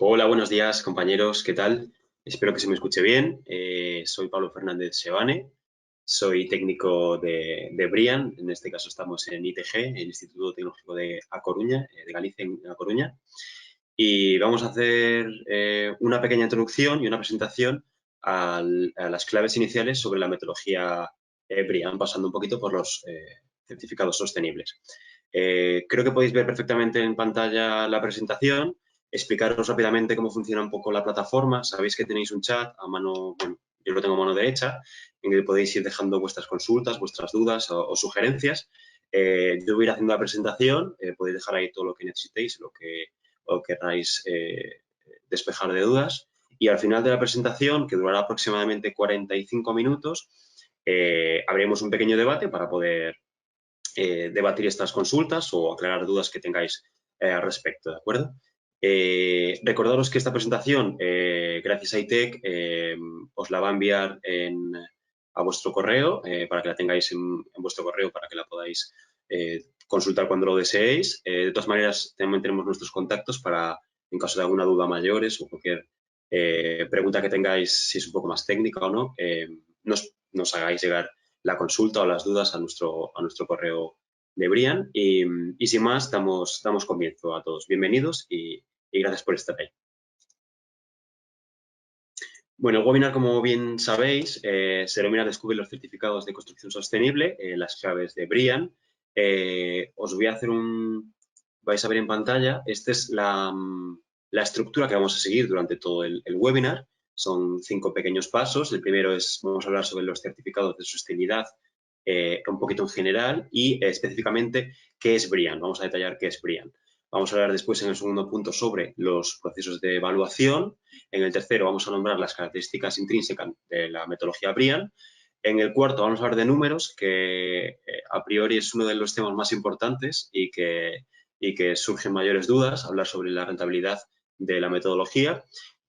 Hola, buenos días, compañeros. ¿Qué tal? Espero que se me escuche bien. Soy Pablo Fernández Sebane. Soy técnico de Brian. En este caso estamos en ITG, el Instituto Tecnológico de A Coruña, de Galicia, en A Coruña. Y vamos a hacer una pequeña introducción y una presentación a las claves iniciales sobre la metodología Brian, pasando un poquito por los certificados sostenibles. Creo que podéis ver perfectamente en pantalla la presentación. Explicaros rápidamente cómo funciona un poco la plataforma. Sabéis que tenéis un chat a mano, bueno, yo lo tengo a mano derecha, en el que podéis ir dejando vuestras consultas, vuestras dudas o sugerencias. Yo voy a ir haciendo la presentación, podéis dejar ahí todo lo que necesitéis, lo que o queráis despejar de dudas. Y al final de la presentación, que durará aproximadamente 45 minutos, abriremos un pequeño debate para poder debatir estas consultas o aclarar dudas que tengáis al respecto, ¿de acuerdo? Recordaros que esta presentación, gracias a ITEC, os la va a enviar a vuestro correo para que la tengáis en vuestro correo para que la podáis consultar cuando lo deseéis. De todas maneras, también tenemos nuestros contactos para, en caso de alguna duda mayores o cualquier pregunta que tengáis, si es un poco más técnica o no, nos hagáis llegar la consulta o las dudas a nuestro correo de Brian. Y sin más, damos comienzo a todos. Bienvenidos y gracias por estar ahí. Bueno, el webinar, como bien sabéis, se denomina Descubre los certificados de construcción sostenible, las claves de Brian. Os voy a hacer vais a ver en pantalla, esta es la estructura que vamos a seguir durante todo el webinar. Son 5 pequeños pasos. El primero es, vamos a hablar sobre los certificados de sostenibilidad un poquito en general y específicamente qué es Brian. Vamos a detallar qué es Brian. Vamos a hablar después en el segundo punto sobre los procesos de evaluación. En el tercero vamos a nombrar las características intrínsecas de la metodología Brian. En el cuarto vamos a hablar de números, que a priori es uno de los temas más importantes y que surgen mayores dudas, hablar sobre la rentabilidad de la metodología.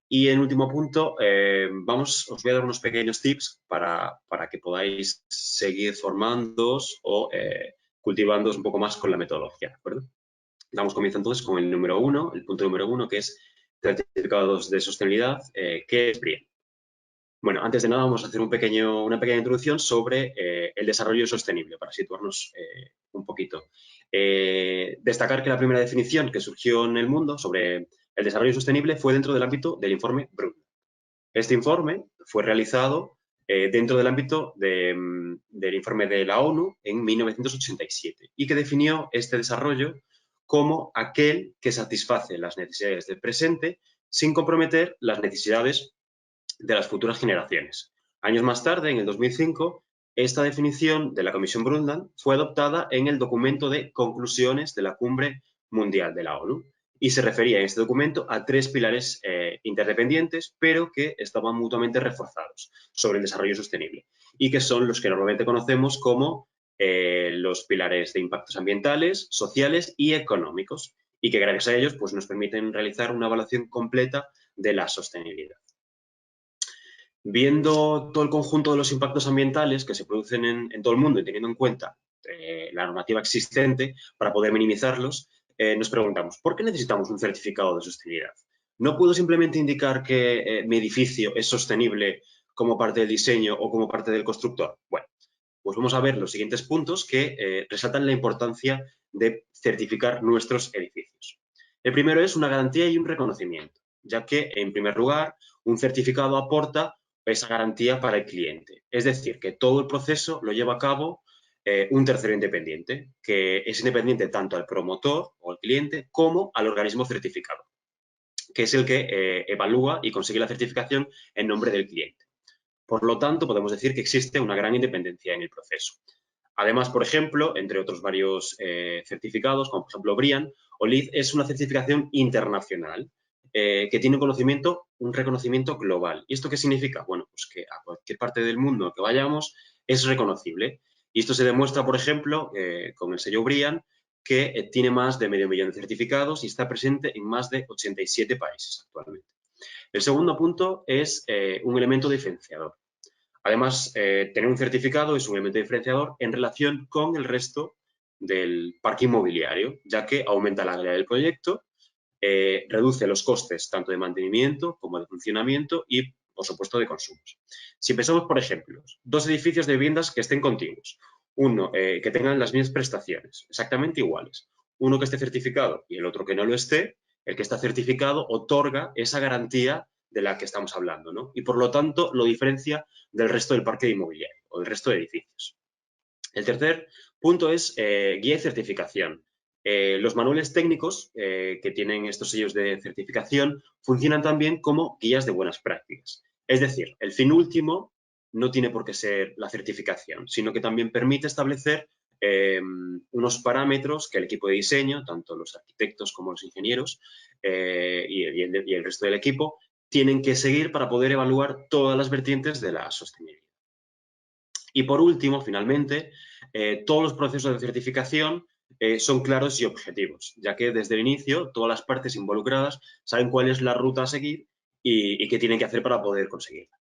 Y en último punto, os voy a dar unos pequeños tips para que podáis seguir formándoos o cultivándoos un poco más con la metodología, ¿de acuerdo? Damos comienzo entonces con el número 1, el punto número 1, que es certificados de sostenibilidad. ¿Qué es BRIEN? Bueno, antes de nada vamos a hacer una pequeña introducción sobre el desarrollo sostenible, para situarnos un poquito. Destacar que la primera definición que surgió en el mundo sobre el desarrollo sostenible fue dentro del ámbito del informe Brundtland. Este informe fue realizado dentro del ámbito del informe de la ONU en 1987 y que definió este desarrollo como aquel que satisface las necesidades del presente sin comprometer las necesidades de las futuras generaciones. Años más tarde, en el 2005, esta definición de la Comisión Brundtland fue adoptada en el documento de conclusiones de la Cumbre Mundial de la ONU y se refería en este documento a 3 pilares interdependientes, pero que estaban mutuamente reforzados sobre el desarrollo sostenible y que son los que normalmente conocemos como los pilares de impactos ambientales, sociales y económicos y que gracias a ellos pues, nos permiten realizar una evaluación completa de la sostenibilidad. Viendo todo el conjunto de los impactos ambientales que se producen en todo el mundo y teniendo en cuenta la normativa existente para poder minimizarlos, nos preguntamos, ¿por qué necesitamos un certificado de sostenibilidad? ¿No puedo simplemente indicar que mi edificio es sostenible como parte del diseño o como parte del constructor? Bueno, pues vamos a ver los siguientes puntos que resaltan la importancia de certificar nuestros edificios. El primero es una garantía y un reconocimiento, ya que, en primer lugar, un certificado aporta esa garantía para el cliente. Es decir, que todo el proceso lo lleva a cabo un tercero independiente, que es independiente tanto al promotor o al cliente como al organismo certificado, que es el que evalúa y consigue la certificación en nombre del cliente. Por lo tanto, podemos decir que existe una gran independencia en el proceso. Además, por ejemplo, entre otros varios certificados, como por ejemplo Brian, OLID es una certificación internacional que tiene un reconocimiento global. ¿Y esto qué significa? Bueno, pues que a cualquier parte del mundo que vayamos es reconocible. Y esto se demuestra, por ejemplo, con el sello Brian, que tiene más de medio millón de certificados y está presente en más de 87 países actualmente. El segundo punto es un elemento diferenciador. Además, tener un certificado es un elemento diferenciador en relación con el resto del parque inmobiliario, ya que aumenta la calidad del proyecto reduce los costes tanto de mantenimiento como de funcionamiento y, por supuesto, de consumos. Si pensamos, por ejemplo, dos edificios de viviendas que estén contiguos, uno que tengan las mismas prestaciones, exactamente iguales, uno que esté certificado y el otro que no lo esté, el que está certificado otorga esa garantía de la que estamos hablando, ¿no? Y por lo tanto lo diferencia del resto del parque inmobiliario o del resto de edificios. El tercer punto es guía y certificación. Los manuales técnicos que tienen estos sellos de certificación funcionan también como guías de buenas prácticas. Es decir, el fin último no tiene por qué ser la certificación, sino que también permite establecer unos parámetros que el equipo de diseño, tanto los arquitectos como los ingenieros y el resto del equipo, tienen que seguir para poder evaluar todas las vertientes de la sostenibilidad. Y por último, finalmente, todos los procesos de certificación son claros y objetivos, ya que desde el inicio todas las partes involucradas saben cuál es la ruta a seguir y qué tienen que hacer para poder conseguirla.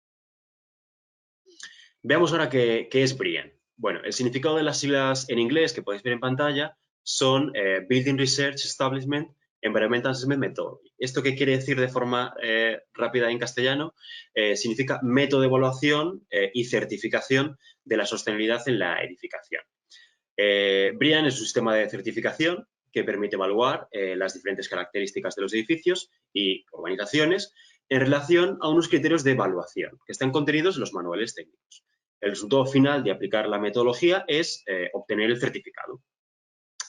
Veamos ahora qué es BREEAM. Bueno, el significado de las siglas en inglés que podéis ver en pantalla son Building Research Establishment Environmental Assessment Methodology. ¿Esto qué quiere decir de forma rápida en castellano? Significa método de evaluación y certificación de la sostenibilidad en la edificación. BREEAM es un sistema de certificación que permite evaluar las diferentes características de los edificios y urbanizaciones en relación a unos criterios de evaluación que están contenidos en los manuales técnicos. El resultado final de aplicar la metodología es obtener el certificado.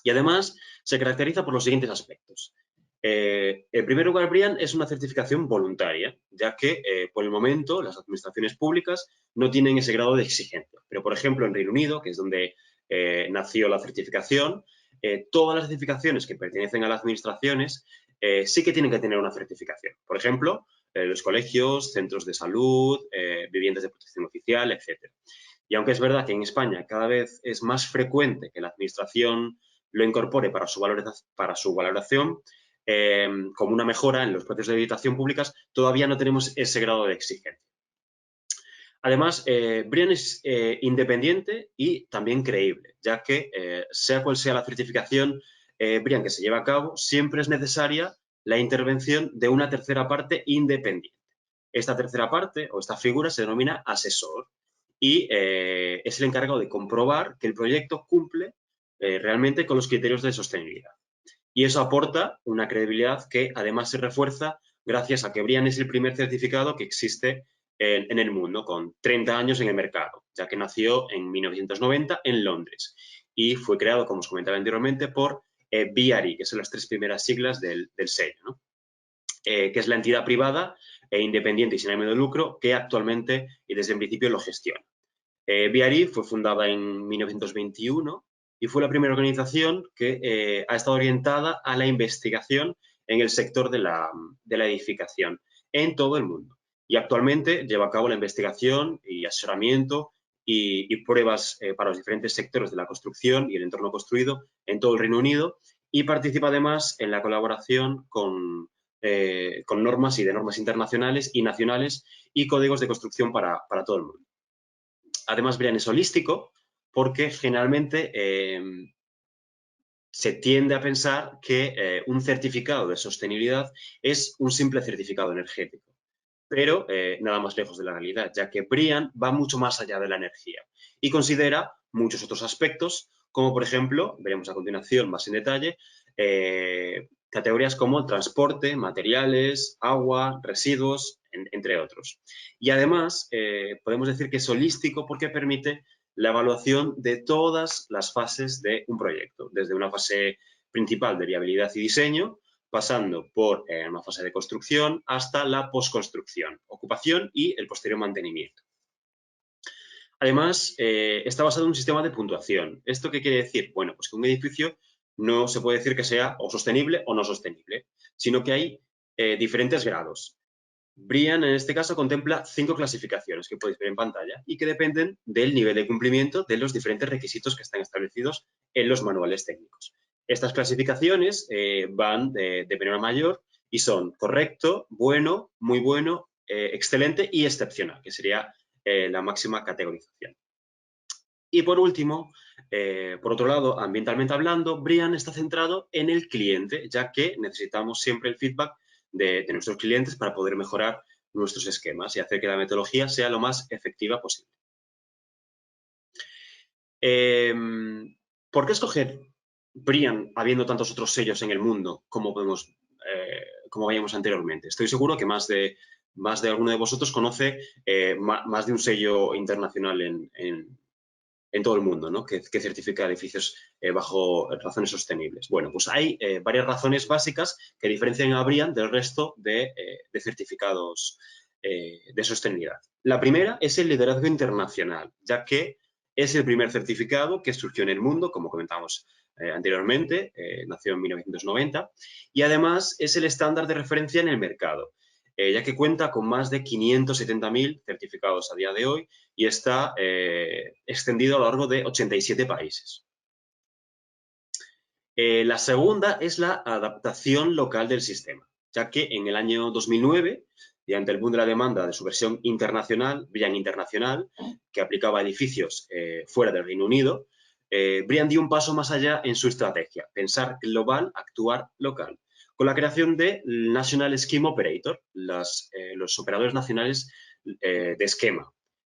Y además se caracteriza por los siguientes aspectos. En primer lugar, BREEAM es una certificación voluntaria, ya que por el momento las administraciones públicas no tienen ese grado de exigencia. Pero, por ejemplo, en Reino Unido, que es donde nació la certificación, todas las certificaciones que pertenecen a las administraciones sí que tienen que tener una certificación. Por ejemplo, los colegios, centros de salud, viviendas de protección oficial, etc. Y aunque es verdad que en España cada vez es más frecuente que la administración lo incorpore para su valoración, como una mejora en los procesos de editación públicas, todavía no tenemos ese grado de exigencia. Además, BREEAM es independiente y también creíble, ya que sea cual sea la certificación BREEAM que se lleva a cabo, siempre es necesaria la intervención de una tercera parte independiente. Esta tercera parte o esta figura se denomina asesor y es el encargado de comprobar que el proyecto cumple realmente con los criterios de sostenibilidad. Y eso aporta una credibilidad que además se refuerza gracias a que BREEAM es el primer certificado que existe en el mundo, con 30 años en el mercado, ya que nació en 1990 en Londres y fue creado, como os comentaba anteriormente, por BRE, que son las tres primeras siglas del sello, ¿no? Que es la entidad privada e independiente y sin ánimo de lucro que actualmente y desde el principio lo gestiona. BRE fue fundada en 1921 y fue la primera organización que ha estado orientada a la investigación en el sector de la edificación en todo el mundo. Y actualmente lleva a cabo la investigación y asesoramiento y pruebas para los diferentes sectores de la construcción y el entorno construido en todo el Reino Unido y participa además en la colaboración con normas y de normas internacionales y nacionales y códigos de construcción para todo el mundo. Además, BREEAM es holístico porque generalmente se tiende a pensar que un certificado de sostenibilidad es un simple certificado energético, pero nada más lejos de la realidad, ya que BREEAM va mucho más allá de la energía y considera muchos otros aspectos, como por ejemplo, veremos a continuación más en detalle, categorías como transporte, materiales, agua, residuos, entre otros. Y además, podemos decir que es holístico porque permite la evaluación de todas las fases de un proyecto, desde una fase principal de viabilidad y diseño, pasando por una fase de construcción hasta la postconstrucción, ocupación y el posterior mantenimiento. Además, está basado en un sistema de puntuación. ¿Esto qué quiere decir? Bueno, pues que un edificio no se puede decir que sea o sostenible o no sostenible, sino que hay diferentes grados. BREEAM, en este caso, contempla 5 clasificaciones que podéis ver en pantalla y que dependen del nivel de cumplimiento de los diferentes requisitos que están establecidos en los manuales técnicos. Estas clasificaciones van de menor a mayor y son correcto, bueno, muy bueno, excelente y excepcional, que sería la máxima categorización. Y por último, por otro lado, ambientalmente hablando, Brian está centrado en el cliente, ya que necesitamos siempre el feedback de nuestros clientes para poder mejorar nuestros esquemas y hacer que la metodología sea lo más efectiva posible. ¿Por qué escoger Brian habiendo tantos otros sellos en el mundo como veíamos anteriormente? Estoy seguro que más de alguno de vosotros conoce más de un sello internacional en todo el mundo, ¿no? que certifica edificios bajo razones sostenibles. Bueno, pues hay varias razones básicas que diferencian a Brian del resto de certificados de sostenibilidad. La primera es el liderazgo internacional, ya que es el primer certificado que surgió en el mundo, como comentamos anteriormente, nació en 1990, y además es el estándar de referencia en el mercado, ya que cuenta con más de 570.000 certificados a día de hoy y está extendido a lo largo de 87 países. La segunda es la adaptación local del sistema, ya que en el año 2009, y ante el boom de la demanda de su versión internacional, Brian Internacional, que aplicaba a edificios fuera del Reino Unido, Brian dio un paso más allá en su estrategia, pensar global, actuar local, con la creación de National Scheme Operator, los operadores nacionales de esquema,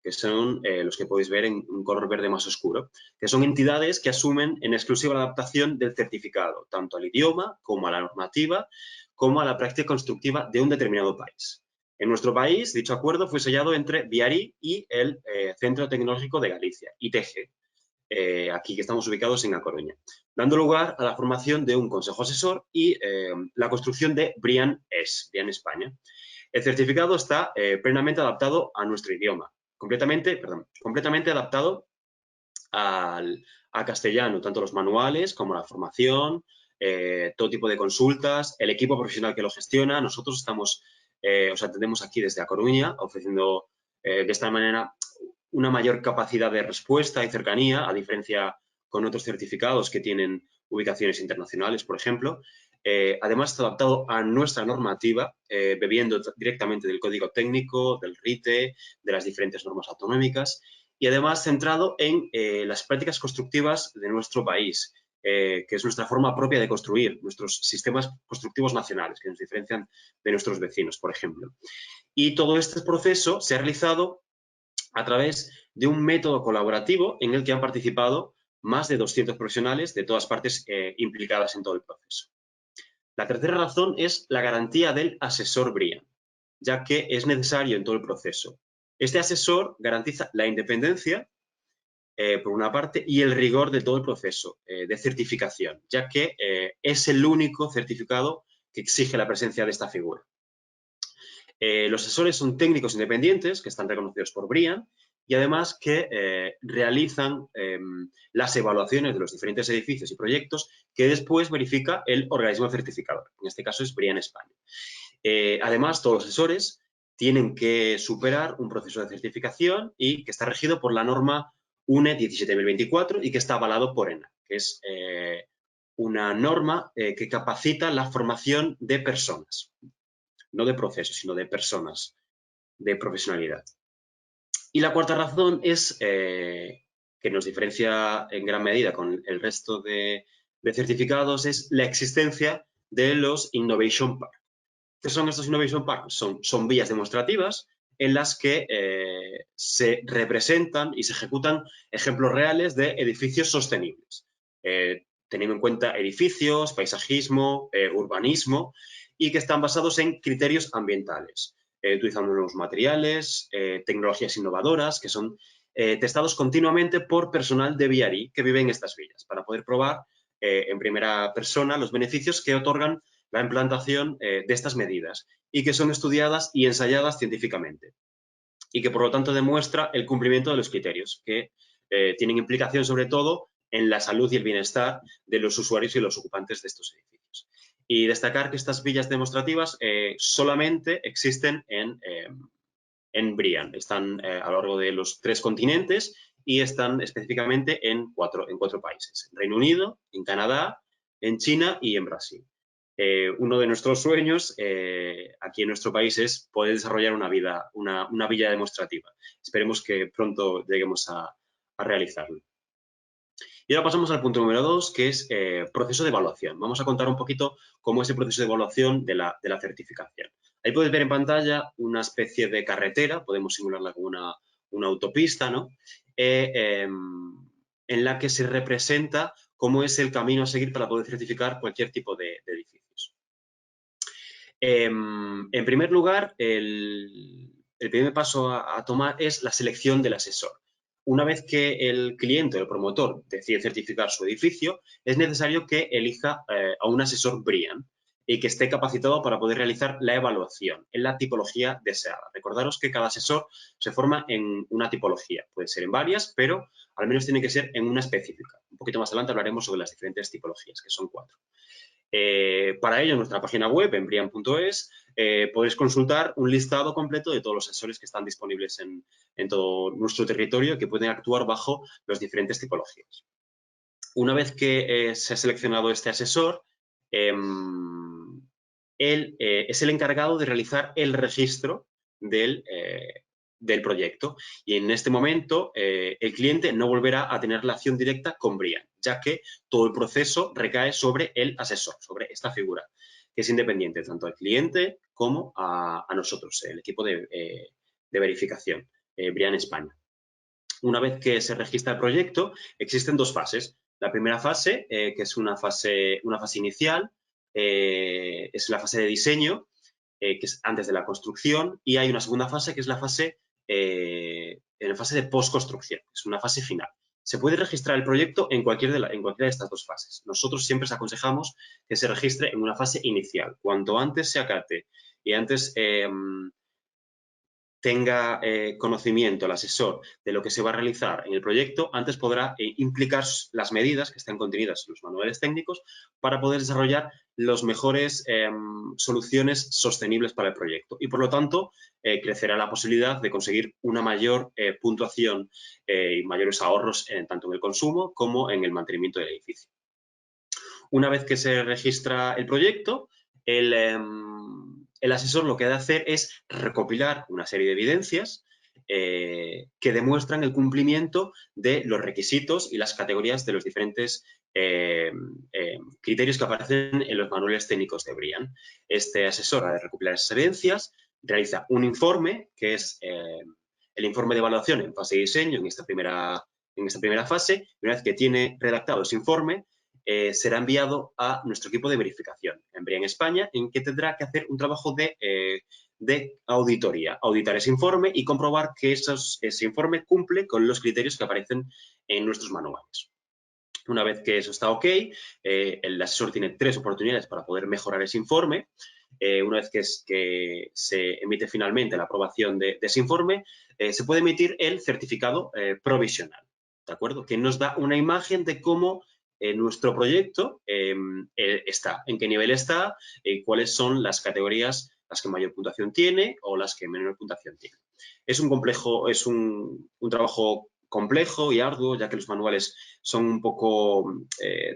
que son los que podéis ver en un color verde más oscuro, que son entidades que asumen en exclusiva la adaptación del certificado, tanto al idioma como a la normativa, como a la práctica constructiva de un determinado país. En nuestro país, dicho acuerdo fue sellado entre Viari y el Centro Tecnológico de Galicia, ITG, aquí que estamos ubicados en A Coruña, dando lugar a la formación de un consejo asesor y la construcción de Brian España. El certificado está plenamente adaptado a nuestro idioma, completamente adaptado a castellano, tanto los manuales como la formación, todo tipo de consultas, el equipo profesional que lo gestiona. Nosotros os atendemos aquí desde A Coruña, ofreciendo de esta manera una mayor capacidad de respuesta y cercanía, a diferencia con otros certificados que tienen ubicaciones internacionales, por ejemplo. Además, está adaptado a nuestra normativa, bebiendo directamente del código técnico, del RITE, de las diferentes normas autonómicas, y además centrado en las prácticas constructivas de nuestro país, que es nuestra forma propia de construir, nuestros sistemas constructivos nacionales, que nos diferencian de nuestros vecinos, por ejemplo. Y todo este proceso se ha realizado a través de un método colaborativo en el que han participado más de 200 profesionales de todas partes implicadas en todo el proceso. La tercera razón es la garantía del asesor Brian, ya que es necesario en todo el proceso. Este asesor garantiza la independencia, por una parte, y el rigor de todo el proceso de certificación, ya que es el único certificado que exige la presencia de esta figura. Los asesores son técnicos independientes que están reconocidos por Brian y además que realizan las evaluaciones de los diferentes edificios y proyectos que después verifica el organismo certificador. En este caso es Brian España. Además, todos los asesores tienen que superar un proceso de certificación y que está regido por la norma UNE 17024 y que está avalado por ENA, que es una norma que capacita la formación de personas, no de procesos, sino de personas, de profesionalidad. Y la cuarta razón es que nos diferencia en gran medida con el resto de certificados, es la existencia de los Innovation Park. ¿Qué son estos Innovation Park? Son vías demostrativas en las que se representan y se ejecutan ejemplos reales de edificios sostenibles, teniendo en cuenta edificios, paisajismo, urbanismo, y que están basados en criterios ambientales, utilizando nuevos materiales, tecnologías innovadoras, que son testados continuamente por personal de Viari que vive en estas villas, para poder probar en primera persona los beneficios que otorgan la implantación de estas medidas y que son estudiadas y ensayadas científicamente y que por lo tanto demuestra el cumplimiento de los criterios que tienen implicación sobre todo en la salud y el bienestar de los usuarios y los ocupantes de estos edificios. Y destacar que estas villas demostrativas solamente existen en Brian, están a lo largo de los 3 continentes y están específicamente en cuatro países: en Reino Unido, en Canadá, en China y en Brasil. Uno de nuestros sueños aquí en nuestro país es poder desarrollar una villa demostrativa. Esperemos que pronto lleguemos a realizarlo. Y ahora pasamos al punto número 2, que es proceso de evaluación. Vamos a contar un poquito cómo es el proceso de evaluación de la certificación. Ahí puedes ver en pantalla una especie de carretera, podemos simularla como una autopista, ¿no? En la que se representa cómo es el camino a seguir para poder certificar cualquier tipo de edificios. En primer lugar, el primer paso a tomar es la selección del asesor. Una vez que el cliente o el promotor decide certificar su edificio, es necesario que elija a un asesor BREEAM y que esté capacitado para poder realizar la evaluación en la tipología deseada. Recordaros que cada asesor se forma en una tipología. Puede ser en varias, pero al menos tiene que ser en una específica. Un poquito más adelante hablaremos sobre las diferentes tipologías, que son 4. Para ello, en nuestra página web, en brian.es, podéis consultar un listado completo de todos los asesores que están disponibles en todo nuestro territorio y que pueden actuar bajo las diferentes tipologías. Una vez que se ha seleccionado este asesor, él es el encargado de realizar el registro del proyecto y en este momento el cliente no volverá a tener relación directa con BREEAM, ya que todo el proceso recae sobre el asesor, sobre esta figura, que es independiente tanto al cliente como a nosotros, el equipo de verificación, BREEAM España. Una vez que se registra el proyecto, existen 2 fases. La primera fase, que es una fase inicial, es la fase de diseño, que es antes de la construcción, y hay una segunda fase, que es la fase de postconstrucción, es una fase final. Se puede registrar el proyecto en cualquiera de estas 2 fases. Nosotros siempre os aconsejamos que se registre en una fase inicial. Cuanto antes se acate y antes tenga conocimiento el asesor de lo que se va a realizar en el proyecto, antes podrá implicar las medidas que están contenidas en los manuales técnicos para poder desarrollar las mejores soluciones sostenibles para el proyecto. Y, por lo tanto, crecerá la posibilidad de conseguir una mayor puntuación y mayores ahorros tanto en el consumo como en el mantenimiento del edificio. Una vez que se registra el proyecto, el asesor lo que ha de hacer es recopilar una serie de evidencias que demuestran el cumplimiento de los requisitos y las categorías de los diferentes criterios que aparecen en los manuales técnicos de BREEAM. Este asesor ha de recopilar esas evidencias, realiza un informe, que es el informe de evaluación en fase de diseño, en esta primera fase. Una vez que tiene redactado ese informe, será enviado a nuestro equipo de verificación en BREEAM España, en que tendrá que hacer un trabajo de auditoría, auditar ese informe y comprobar que ese informe cumple con los criterios que aparecen en nuestros manuales. Una vez que eso está ok, el asesor tiene 3 oportunidades para poder mejorar ese informe. Una vez que se emite finalmente la aprobación de ese informe, se puede emitir el certificado provisional, ¿de acuerdo? Que nos da una imagen de cómo nuestro proyecto está, en qué nivel está, cuáles son las categorías, las que mayor puntuación tiene o las que menor puntuación tiene. Es un trabajo complejo y arduo, ya que los manuales son un poco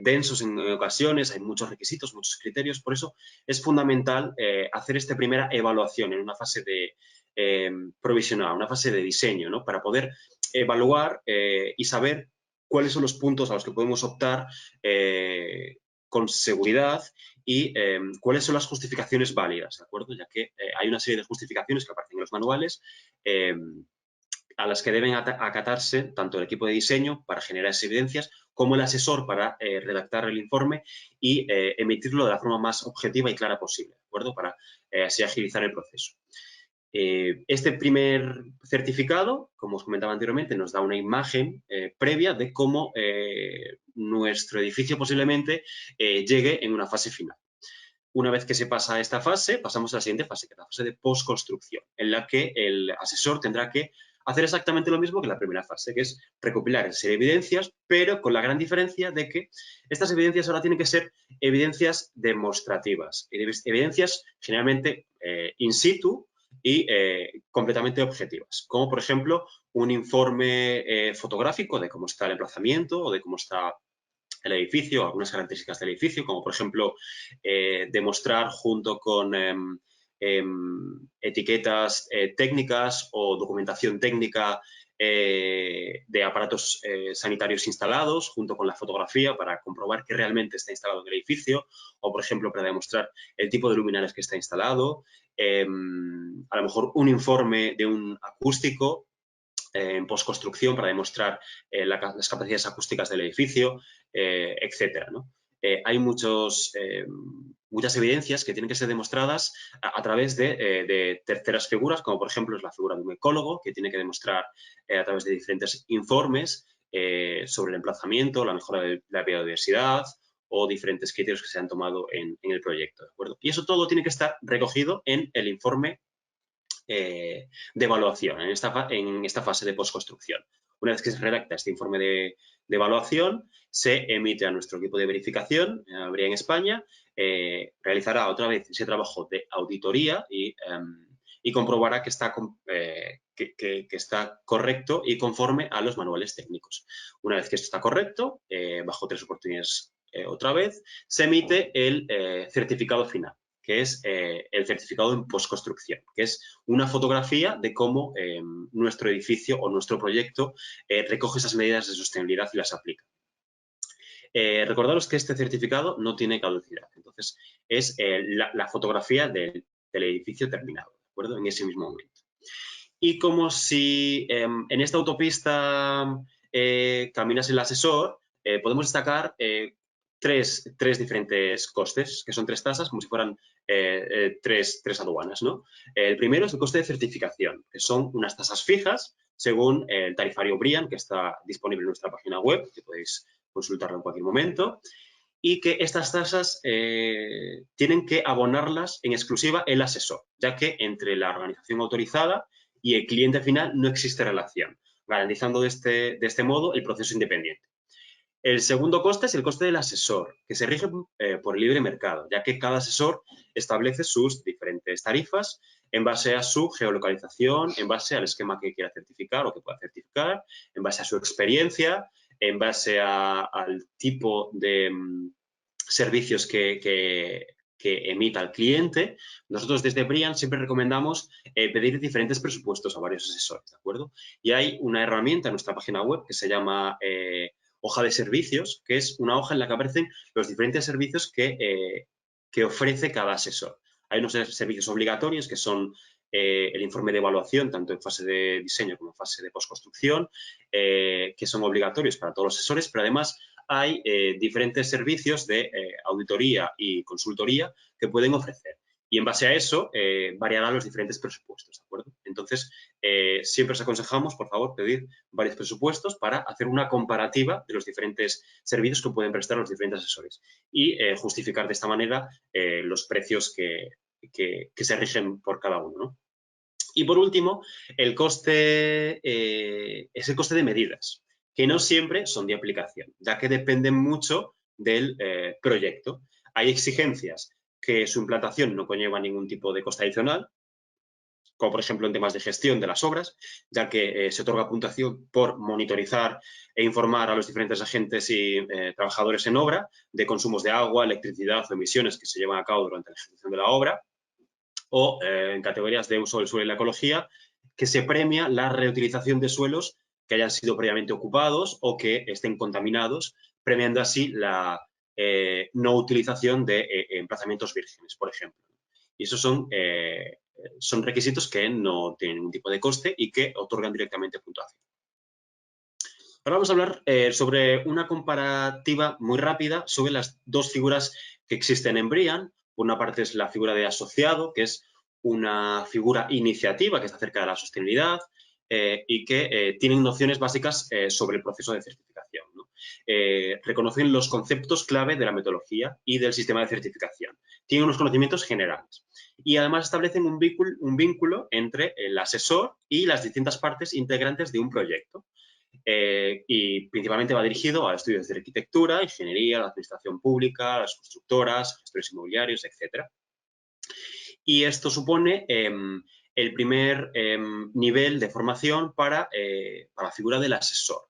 densos en ocasiones, hay muchos requisitos, muchos criterios, por eso es fundamental hacer esta primera evaluación en una fase de provisional, una fase de diseño, ¿no? Para poder evaluar y saber cuáles son los puntos a los que podemos optar con seguridad y cuáles son las justificaciones válidas, ¿de acuerdo? Ya que hay una serie de justificaciones que aparecen en los manuales a las que deben acatarse tanto el equipo de diseño para generar esas evidencias como el asesor para redactar el informe y emitirlo de la forma más objetiva y clara posible, ¿de acuerdo? Para así agilizar el proceso. Este primer certificado, como os comentaba anteriormente, nos da una imagen previa de cómo nuestro edificio posiblemente llegue en una fase final. Una vez que se pasa esta fase, pasamos a la siguiente fase, que es la fase de postconstrucción, en la que el asesor tendrá que hacer exactamente lo mismo que la primera fase, que es recopilar esa serie de evidencias, pero con la gran diferencia de que estas evidencias ahora tienen que ser evidencias demostrativas, evidencias generalmente in situ y completamente objetivas, como por ejemplo un informe fotográfico de cómo está el emplazamiento o de cómo está el edificio, algunas características del edificio, como por ejemplo demostrar junto con etiquetas técnicas o documentación técnica de aparatos sanitarios instalados, junto con la fotografía para comprobar que realmente está instalado en el edificio, o, por ejemplo, para demostrar el tipo de luminarias que está instalado, a lo mejor un informe de un acústico en postconstrucción para demostrar las capacidades acústicas del edificio, etcétera, ¿no? Hay muchas evidencias que tienen que ser demostradas a través de terceras figuras, como por ejemplo es la figura de un ecólogo, que tiene que demostrar a través de diferentes informes sobre el emplazamiento, la mejora de la biodiversidad o diferentes criterios que se han tomado en el proyecto, ¿de acuerdo? Y eso todo tiene que estar recogido en el informe de evaluación, en esta fase de postconstrucción. Una vez que se redacta este informe de evaluación, se emite a nuestro equipo de verificación, habría en España, realizará otra vez ese trabajo de auditoría y comprobará que está correcto y conforme a los manuales técnicos. Una vez que esto está correcto, bajo 3 oportunidades otra vez, se emite el certificado final, que es el certificado en postconstrucción, que es una fotografía de cómo nuestro edificio o nuestro proyecto recoge esas medidas de sostenibilidad y las aplica. Recordaros que este certificado no tiene caducidad, entonces es la fotografía del edificio terminado, ¿de acuerdo? En ese mismo momento. Y como si en esta autopista caminase el asesor, podemos destacar tres diferentes costes, que son 3 tasas, como si fueran tres aduanas, ¿no? El primero es el coste de certificación, que son unas tasas fijas según el tarifario Brian, que está disponible en nuestra página web, que podéis consultarlo en cualquier momento, y que estas tasas tienen que abonarlas en exclusiva el asesor, ya que entre la organización autorizada y el cliente final no existe relación, garantizando de este modo el proceso independiente. El segundo coste es el coste del asesor, que se rige por el libre mercado, ya que cada asesor establece sus diferentes tarifas en base a su geolocalización, en base al esquema que quiera certificar o que pueda certificar, en base a su experiencia, en base al tipo de servicios que emita el cliente. Nosotros desde Brian siempre recomendamos pedir diferentes presupuestos a varios asesores, ¿de acuerdo? Y hay una herramienta en nuestra página web que se llama hoja de servicios, que es una hoja en la que aparecen los diferentes servicios que ofrece cada asesor. Hay unos servicios obligatorios que son el informe de evaluación, tanto en fase de diseño como en fase de postconstrucción, que son obligatorios para todos los asesores, pero además hay diferentes servicios de auditoría y consultoría que pueden ofrecer. Y en base a eso variarán los diferentes presupuestos, ¿de acuerdo? Entonces, siempre os aconsejamos, por favor, pedir varios presupuestos para hacer una comparativa de los diferentes servicios que pueden prestar los diferentes asesores y justificar de esta manera los precios que se rigen por cada uno, ¿no? Y por último, el coste es el coste de medidas, que no siempre son de aplicación, ya que dependen mucho del proyecto. Hay exigencias que su implantación no conlleva ningún tipo de coste adicional, como por ejemplo en temas de gestión de las obras, ya que se otorga puntuación por monitorizar e informar a los diferentes agentes y trabajadores en obra de consumos de agua, electricidad o emisiones que se llevan a cabo durante la ejecución de la obra, o en categorías de uso del suelo y la ecología, que se premia la reutilización de suelos que hayan sido previamente ocupados o que estén contaminados, premiando así la no utilización de emplazamientos vírgenes, por ejemplo. Y esos son requisitos que no tienen ningún tipo de coste y que otorgan directamente puntuación. Ahora vamos a hablar sobre una comparativa muy rápida sobre las 2 figuras que existen en Brian. Por una parte es la figura de asociado, que es una figura iniciativa que está cerca de la sostenibilidad y que tienen nociones básicas sobre el proceso de certificación, ¿no? Reconocen los conceptos clave de la metodología y del sistema de certificación. Tienen unos conocimientos generales y además establecen un vínculo entre el asesor y las distintas partes integrantes de un proyecto. Y principalmente va dirigido a estudios de arquitectura, ingeniería, la administración pública, las constructoras, gestores inmobiliarios, etc. Y esto supone el primer nivel de formación para la figura del asesor.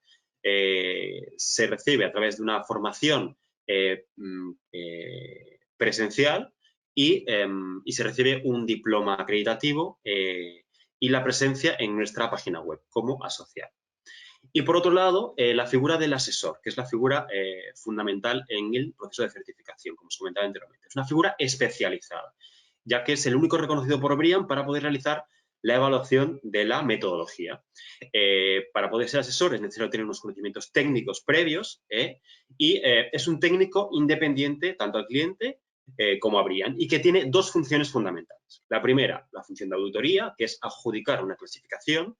Se recibe a través de una formación presencial y se recibe un diploma acreditativo y la presencia en nuestra página web como asociado. Y por otro lado, la figura del asesor, que es la figura fundamental en el proceso de certificación, como os comentaba anteriormente. Es una figura especializada, ya que es el único reconocido por BREEAM para poder realizar la evaluación de la metodología. Para poder ser asesor es necesario tener unos conocimientos técnicos previos y es un técnico independiente tanto al cliente como a BREEAM y que tiene dos funciones fundamentales. La primera, la función de auditoría, que es adjudicar una clasificación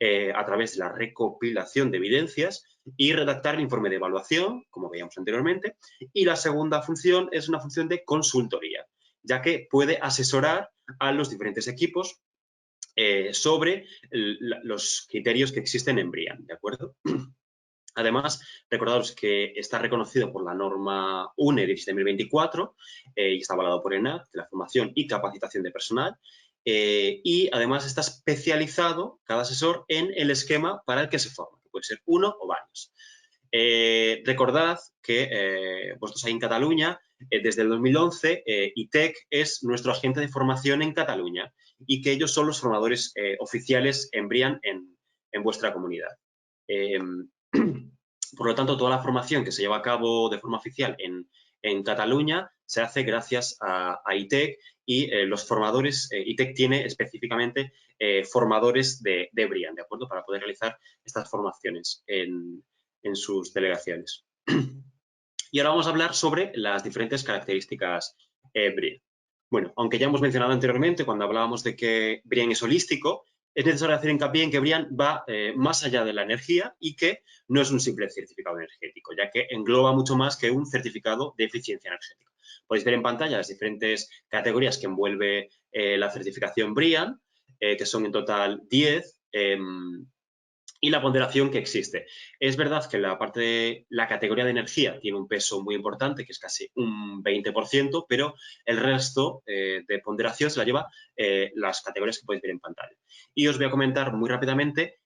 a través de la recopilación de evidencias y redactar el informe de evaluación, como veíamos anteriormente. Y la segunda función es una función de consultoría, ya que puede asesorar a los diferentes equipos sobre los criterios que existen en BREEAM, ¿de acuerdo? Además, recordaros que está reconocido por la norma UNE 17024 y está avalado por ENAC, de la formación y capacitación de personal. Y además está especializado cada asesor en el esquema para el que se forma, que puede ser uno o varios. Recordad que vosotros ahí en Cataluña, desde el 2011, ITEC es nuestro agente de formación en Cataluña y que ellos son los formadores oficiales en BREEAM en vuestra comunidad. Por lo tanto, toda la formación que se lleva a cabo de forma oficial en Cataluña se hace gracias a ITEC y los formadores, ITEC tiene específicamente formadores de BREEAM, ¿de acuerdo? Para poder realizar estas formaciones en sus delegaciones. Y ahora vamos a hablar sobre las diferentes características BREEAM. Bueno, aunque ya hemos mencionado anteriormente, cuando hablábamos de que BREEAM es holístico, es necesario hacer hincapié en que BREEAM va más allá de la energía y que no es un simple certificado energético, ya que engloba mucho más que un certificado de eficiencia energética. Podéis ver en pantalla las diferentes categorías que envuelve la certificación BREEAM, que son en total 10, y la ponderación que existe. Es verdad que la parte de la categoría de energía tiene un peso muy importante, que es casi un 20%, pero el resto de ponderación se la lleva las categorías que podéis ver en pantalla. Y os voy a comentar muy rápidamente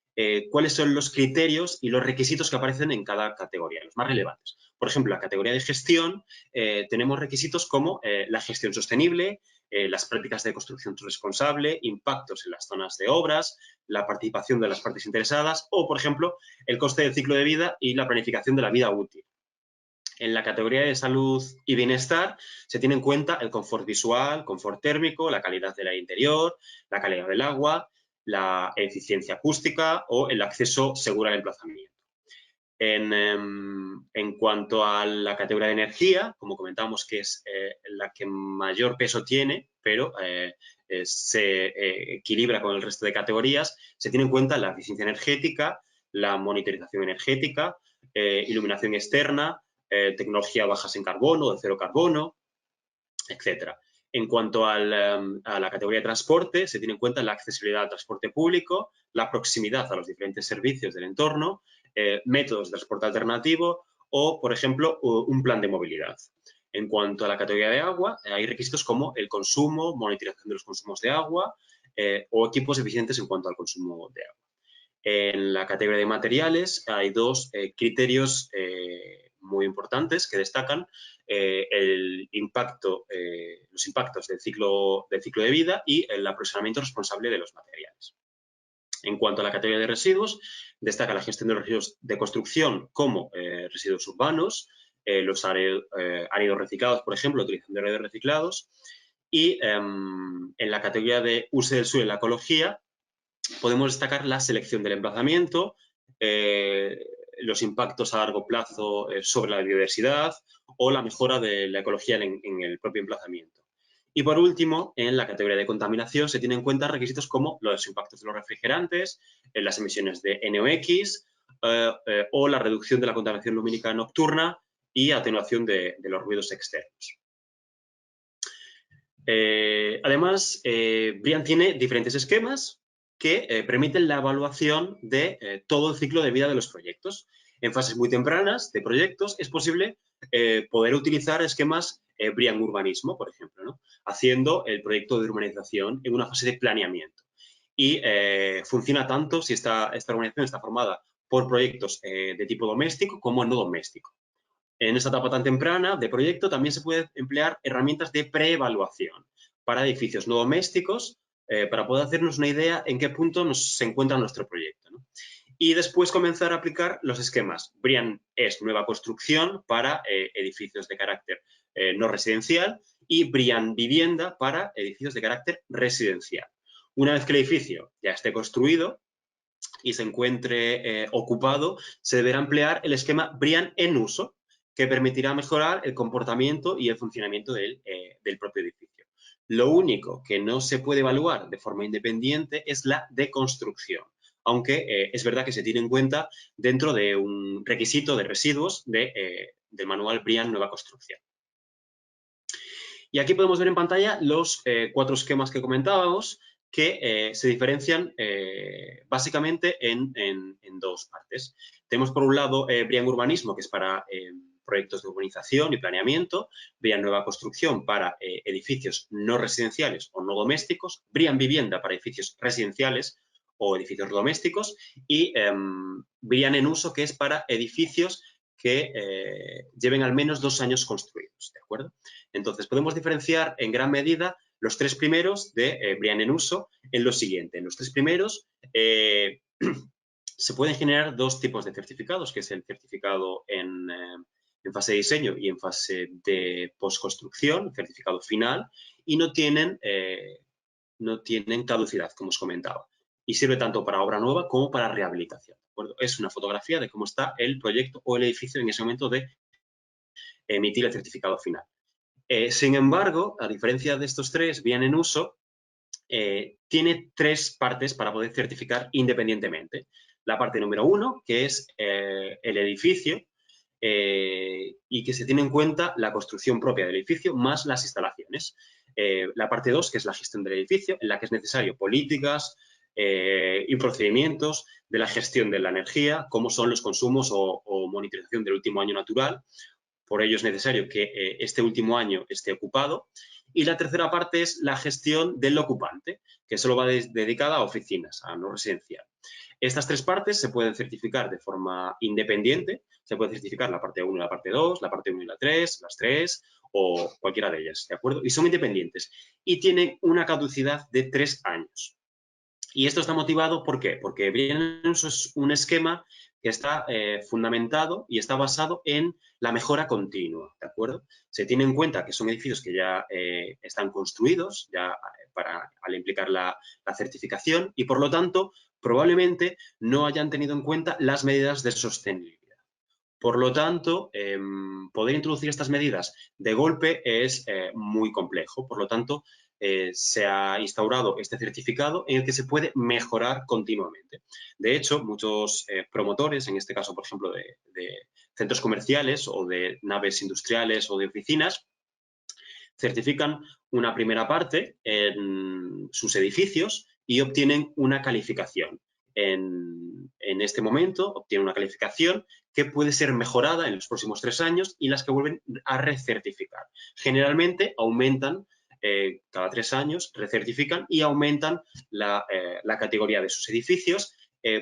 cuáles son los criterios y los requisitos que aparecen en cada categoría, los más relevantes. Por ejemplo, la categoría de gestión, tenemos requisitos como la gestión sostenible, las prácticas de construcción responsable, impactos en las zonas de obras, la participación de las partes interesadas o, por ejemplo, el coste del ciclo de vida y la planificación de la vida útil. En la categoría de salud y bienestar se tiene en cuenta el confort visual, confort térmico, la calidad del aire interior, la calidad del agua, la eficiencia acústica o el acceso seguro al emplazamiento. En cuanto a la categoría de energía, como comentábamos que es la que mayor peso tiene, pero se equilibra con el resto de categorías, se tiene en cuenta la eficiencia energética, la monitorización energética, iluminación externa, tecnología bajas en carbono, de cero carbono, etcétera. En cuanto a la categoría de transporte, se tiene en cuenta la accesibilidad al transporte público, la proximidad a los diferentes servicios del entorno, métodos de transporte alternativo o, por ejemplo, un plan de movilidad. En cuanto a la categoría de agua, hay requisitos como el consumo, monitorización de los consumos de agua o equipos eficientes en cuanto al consumo de agua. En la categoría de materiales hay dos criterios muy importantes que destacan los impactos del ciclo de vida y el aprovisionamiento responsable de los materiales. En cuanto a la categoría de residuos, destaca la gestión de los residuos de construcción como residuos urbanos, los áridos reciclados, por ejemplo, utilizando áridos reciclados. Y en la categoría de uso del suelo y la ecología, podemos destacar la selección del emplazamiento, los impactos a largo plazo sobre la biodiversidad o la mejora de la ecología en el propio emplazamiento. Y por último, en la categoría de contaminación se tienen en cuenta requisitos como los impactos de los refrigerantes, las emisiones de NOx o la reducción de la contaminación lumínica nocturna y atenuación de los ruidos externos. Además, BREEAM tiene diferentes esquemas que permiten la evaluación de todo el ciclo de vida de los proyectos. En fases muy tempranas de proyectos es posible poder utilizar esquemas BREEAM Urbanismo, por ejemplo, ¿no? Haciendo el proyecto de urbanización en una fase de planeamiento. Y funciona tanto si esta urbanización está formada por proyectos de tipo doméstico como no doméstico. En esta etapa tan temprana de proyecto también se puede emplear herramientas de preevaluación para edificios no domésticos para poder hacernos una idea en qué punto se encuentra nuestro proyecto, ¿no? y después comenzar a aplicar los esquemas. BRIAN es nueva construcción para edificios de carácter no residencial y BRIAN vivienda para edificios de carácter residencial. Una vez que el edificio ya esté construido y se encuentre ocupado, se deberá emplear el esquema BRIAN en uso, que permitirá mejorar el comportamiento y el funcionamiento del propio edificio. Lo único que no se puede evaluar de forma independiente es la deconstrucción, aunque es verdad que se tiene en cuenta dentro de un requisito de residuos del manual BRIAN Nueva Construcción. Y aquí podemos ver en pantalla los 4 esquemas que comentábamos, que se diferencian básicamente en 2 partes. Tenemos por un lado BRIAN Urbanismo, que es para proyectos de urbanización y planeamiento, BRIAN Nueva Construcción para edificios no residenciales o no domésticos, BRIAN Vivienda para edificios residenciales o edificios domésticos y BRIAN en uso, que es para edificios que lleven al menos 2 años construidos, ¿de acuerdo? Entonces, podemos diferenciar en gran medida los 3 primeros de BRIAN en uso en lo siguiente. En los 3 primeros se pueden generar 2 tipos de certificados, que es el certificado en fase de diseño y en fase de postconstrucción, certificado final, y no tienen caducidad, como os comentaba. Y sirve tanto para obra nueva como para rehabilitación, ¿de acuerdo? Es una fotografía de cómo está el proyecto o el edificio en ese momento de emitir el certificado final. Sin embargo, a diferencia de estos 3, BRIAN en uso tiene 3 partes para poder certificar independientemente. La parte número 1, que es el edificio, y que se tiene en cuenta la construcción propia del edificio más las instalaciones. La parte 2, que es la gestión del edificio, en la que es necesario políticas y procedimientos de la gestión de la energía, como son los consumos o monitorización del último año natural. Por ello es necesario que este último año esté ocupado. Y la tercera parte es la gestión del ocupante, que solo va dedicada a oficinas, a no residencial. Estas 3 partes se pueden certificar de forma independiente. Se puede certificar la parte 1 y la parte 2, la parte 1 y la 3, las 3 o cualquiera de ellas, ¿de acuerdo? Y son independientes y tienen una caducidad de 3 años. Y esto está motivado, ¿por qué? Porque BRIAN en uso es un esquema que está fundamentado y está basado en la mejora continua, ¿de acuerdo? Se tiene en cuenta que son edificios que ya están construidos, ya al implicar la certificación, y por lo tanto probablemente no hayan tenido en cuenta las medidas de sostenibilidad. Por lo tanto, poder introducir estas medidas de golpe es muy complejo. Por lo tanto, se ha instaurado este certificado en el que se puede mejorar continuamente. De hecho, muchos promotores, en este caso, por ejemplo, de centros comerciales o de naves industriales o de oficinas, certifican una primera parte en sus edificios y obtienen una calificación. En este momento obtienen una calificación que puede ser mejorada en los próximos 3 años y las que vuelven a recertificar. Generalmente aumentan cada 3 años, recertifican y aumentan la categoría de sus edificios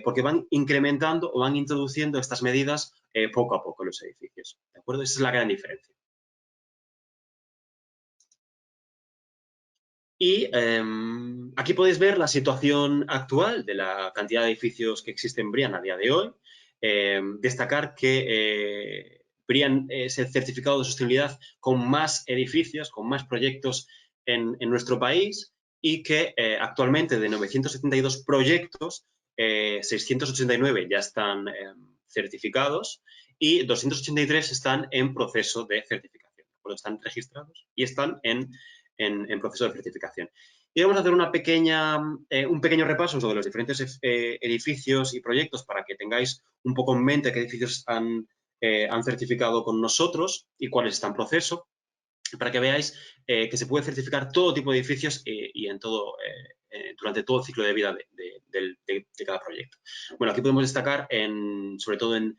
porque van incrementando o van introduciendo estas medidas poco a poco en los edificios. ¿De acuerdo? Esa es la gran diferencia. Y aquí podéis ver la situación actual de la cantidad de edificios que existen en BRIAN a día de hoy. Destacar que BRIAN es el certificado de sostenibilidad con más edificios, con más proyectos en nuestro país y que actualmente de 972 proyectos, 689 ya están certificados y 283 están en proceso de certificación. Están registrados y están en proceso de certificación. Y vamos a hacer un pequeño repaso sobre los diferentes edificios y proyectos para que tengáis un poco en mente qué edificios han certificado con nosotros y cuáles están en proceso, para que veáis que se puede certificar todo tipo de edificios y durante todo el ciclo de vida de cada proyecto. Bueno, aquí podemos destacar sobre todo en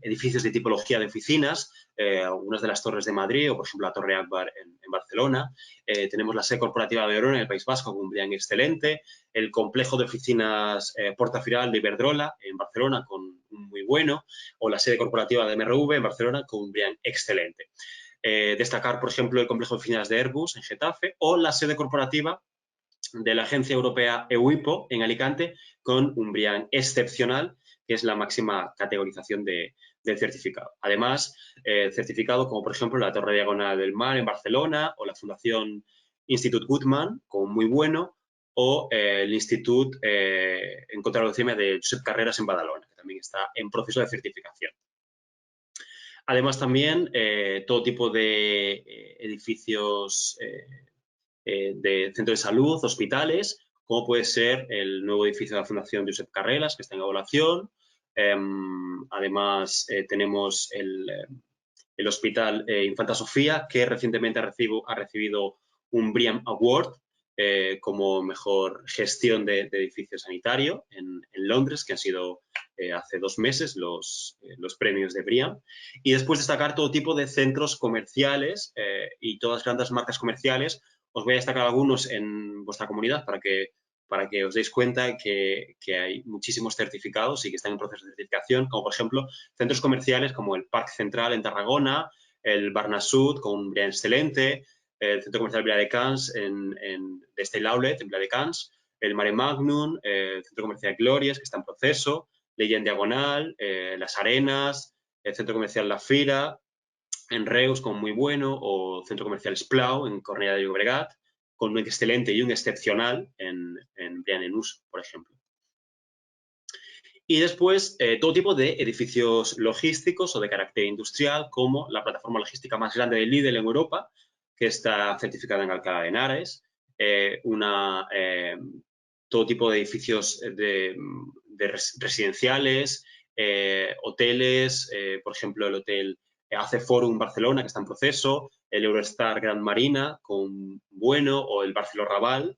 edificios de tipología de oficinas, algunas de las torres de Madrid o, por ejemplo, la Torre Akbar en Barcelona. Tenemos la sede corporativa de Orón en el País Vasco con un BRIAN excelente, el complejo de oficinas Porta Firal de Iberdrola en Barcelona con un muy bueno, o la sede corporativa de MRV en Barcelona con un BRIAN excelente. Destacar, por ejemplo, el complejo de oficinas de Airbus en Getafe o la sede corporativa de la agencia europea EUIPO en Alicante con un BREEAM excepcional, que es la máxima categorización del certificado. Además, certificado como, por ejemplo, la Torre Diagonal del Mar en Barcelona o la Fundación Institut Guttmann, como muy bueno, o el Institut en contra de la leucemia de Josep Carreras en Badalona, que también está en proceso de certificación. Además, también todo tipo de edificios de centros de salud, hospitales, como puede ser el nuevo edificio de la Fundación Josep Carreras, que está en evaluación. Además, tenemos el Hospital Infanta Sofía, que recientemente ha recibido un BREEAM Award como mejor gestión de edificio sanitario en Londres, que han sido hace 2 meses los premios de BREEAM. Y después destacar todo tipo de centros comerciales y todas las grandes marcas comerciales. Os voy a destacar algunos en vuestra comunidad para que os deis cuenta que hay muchísimos certificados y que están en proceso de certificación, como por ejemplo centros comerciales como el Parc Central en Tarragona, el Barna Sud con un BREEAM excelente, el Centro Comercial Viladecans de Style Outlet en Viladecans, el Mare Magnum, el Centro Comercial Glorias, que está en proceso, Leia en Diagonal, Las Arenas, el Centro Comercial La Fira, en Reus con muy bueno, o Centro Comercial Esplau en Cornellà de Llobregat, con un excelente y un excepcional en BREEAM en uso, por ejemplo. Y después, todo tipo de edificios logísticos o de carácter industrial, como la plataforma logística más grande de Lidl en Europa, que está certificada en Alcalá de Henares, todo tipo de edificios residenciales, hoteles, por ejemplo, el hotel AC Forum Barcelona, que está en proceso, el Eurostar Gran Marina, con bueno, o el Barceló Raval.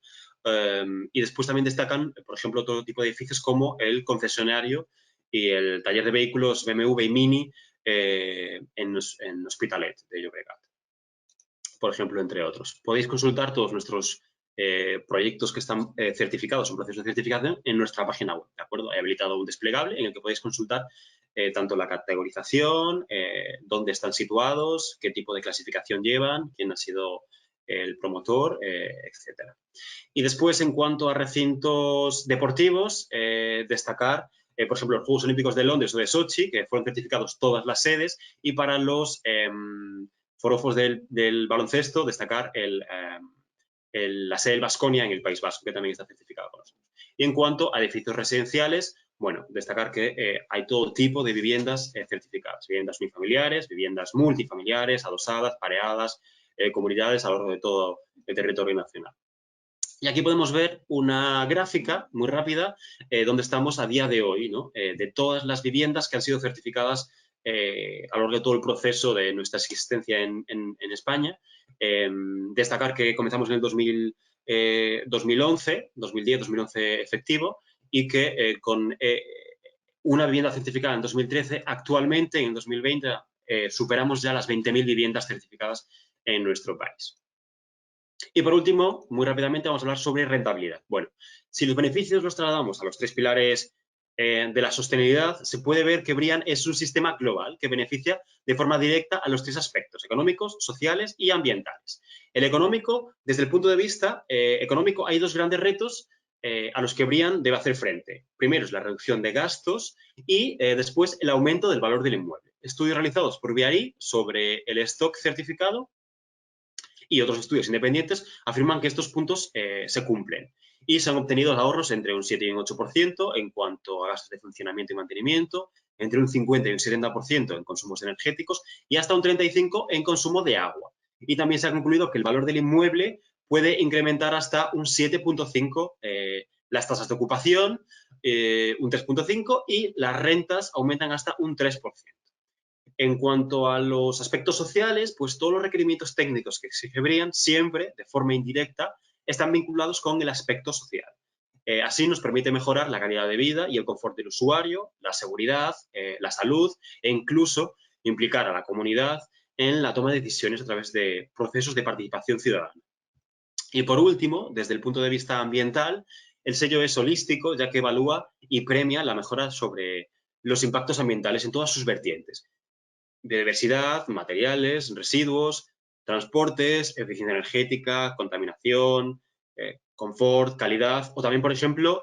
Y después también destacan, por ejemplo, todo tipo de edificios como el concesionario y el taller de vehículos BMW y Mini en Hospitalet de Llobregat, por ejemplo, entre otros. Podéis consultar todos nuestros proyectos que están certificados en proceso de certificación en nuestra página web, ¿de acuerdo? He habilitado un desplegable en el que podéis consultar tanto la categorización, dónde están situados, qué tipo de clasificación llevan, quién ha sido el promotor, etcétera. Y después, en cuanto a recintos deportivos, destacar, por ejemplo, los Juegos Olímpicos de Londres o de Sochi, que fueron certificados todas las sedes, y para los forofos del baloncesto, destacar la sede del Baskonia en el País Vasco, que también está certificado con nosotros. Y en cuanto a edificios residenciales, bueno, destacar que hay todo tipo de viviendas certificadas, viviendas unifamiliares, viviendas multifamiliares, adosadas, pareadas, comunidades a lo largo de todo el territorio nacional. Y aquí podemos ver una gráfica muy rápida donde estamos a día de hoy, ¿no? De todas las viviendas que han sido certificadas a lo largo de todo el proceso de nuestra existencia en España. Destacar que comenzamos en el 2011 efectivo, y que con una vivienda certificada en 2013, actualmente en 2020 superamos ya las 20.000 viviendas certificadas en nuestro país. Y por último, muy rápidamente, vamos a hablar sobre rentabilidad. Bueno, si los beneficios los trasladamos a los 3 pilares de la sostenibilidad, se puede ver que BREEAM es un sistema global que beneficia de forma directa a los 3 aspectos: económicos, sociales y ambientales. El económico, desde el punto de vista económico, hay 2 grandes retos a los que BREEAM debe hacer frente. Primero es la reducción de gastos y después el aumento del valor del inmueble. Estudios realizados por BRI sobre el stock certificado y otros estudios independientes afirman que estos puntos se cumplen y se han obtenido ahorros entre un 7 y un 8% en cuanto a gastos de funcionamiento y mantenimiento, entre un 50 y un 70% en consumos energéticos y hasta un 35% en consumo de agua. Y también se ha concluido que el valor del inmueble puede incrementar hasta un 7,5%, las tasas de ocupación un 3,5% y las rentas aumentan hasta un 3%. En cuanto a los aspectos sociales, pues todos los requerimientos técnicos que exige BREEAM siempre, de forma indirecta, están vinculados con el aspecto social. Así nos permite mejorar la calidad de vida y el confort del usuario, la seguridad, la salud e incluso implicar a la comunidad en la toma de decisiones a través de procesos de participación ciudadana. Y por último, desde el punto de vista ambiental, el sello es holístico, ya que evalúa y premia la mejora sobre los impactos ambientales en todas sus vertientes: biodiversidad, materiales, residuos, transportes, eficiencia energética, contaminación, confort, calidad o también, por ejemplo,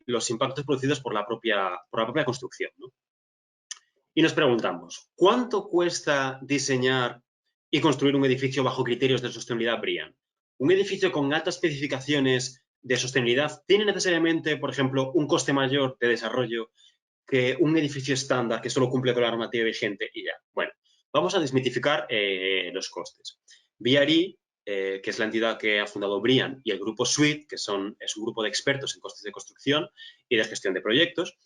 los impactos producidos por la propia construcción, ¿no? Y nos preguntamos, ¿cuánto cuesta diseñar y construir un edificio bajo criterios de sostenibilidad BREEAM? ¿Un edificio con altas especificaciones de sostenibilidad tiene necesariamente, por ejemplo, un coste mayor de desarrollo que un edificio estándar que solo cumple con la normativa vigente y ya? Bueno, vamos a desmitificar los costes. BRE, que es la entidad que ha fundado BREEAM, y el grupo SWIFT, que es un grupo de expertos en costes de construcción y de gestión de proyectos,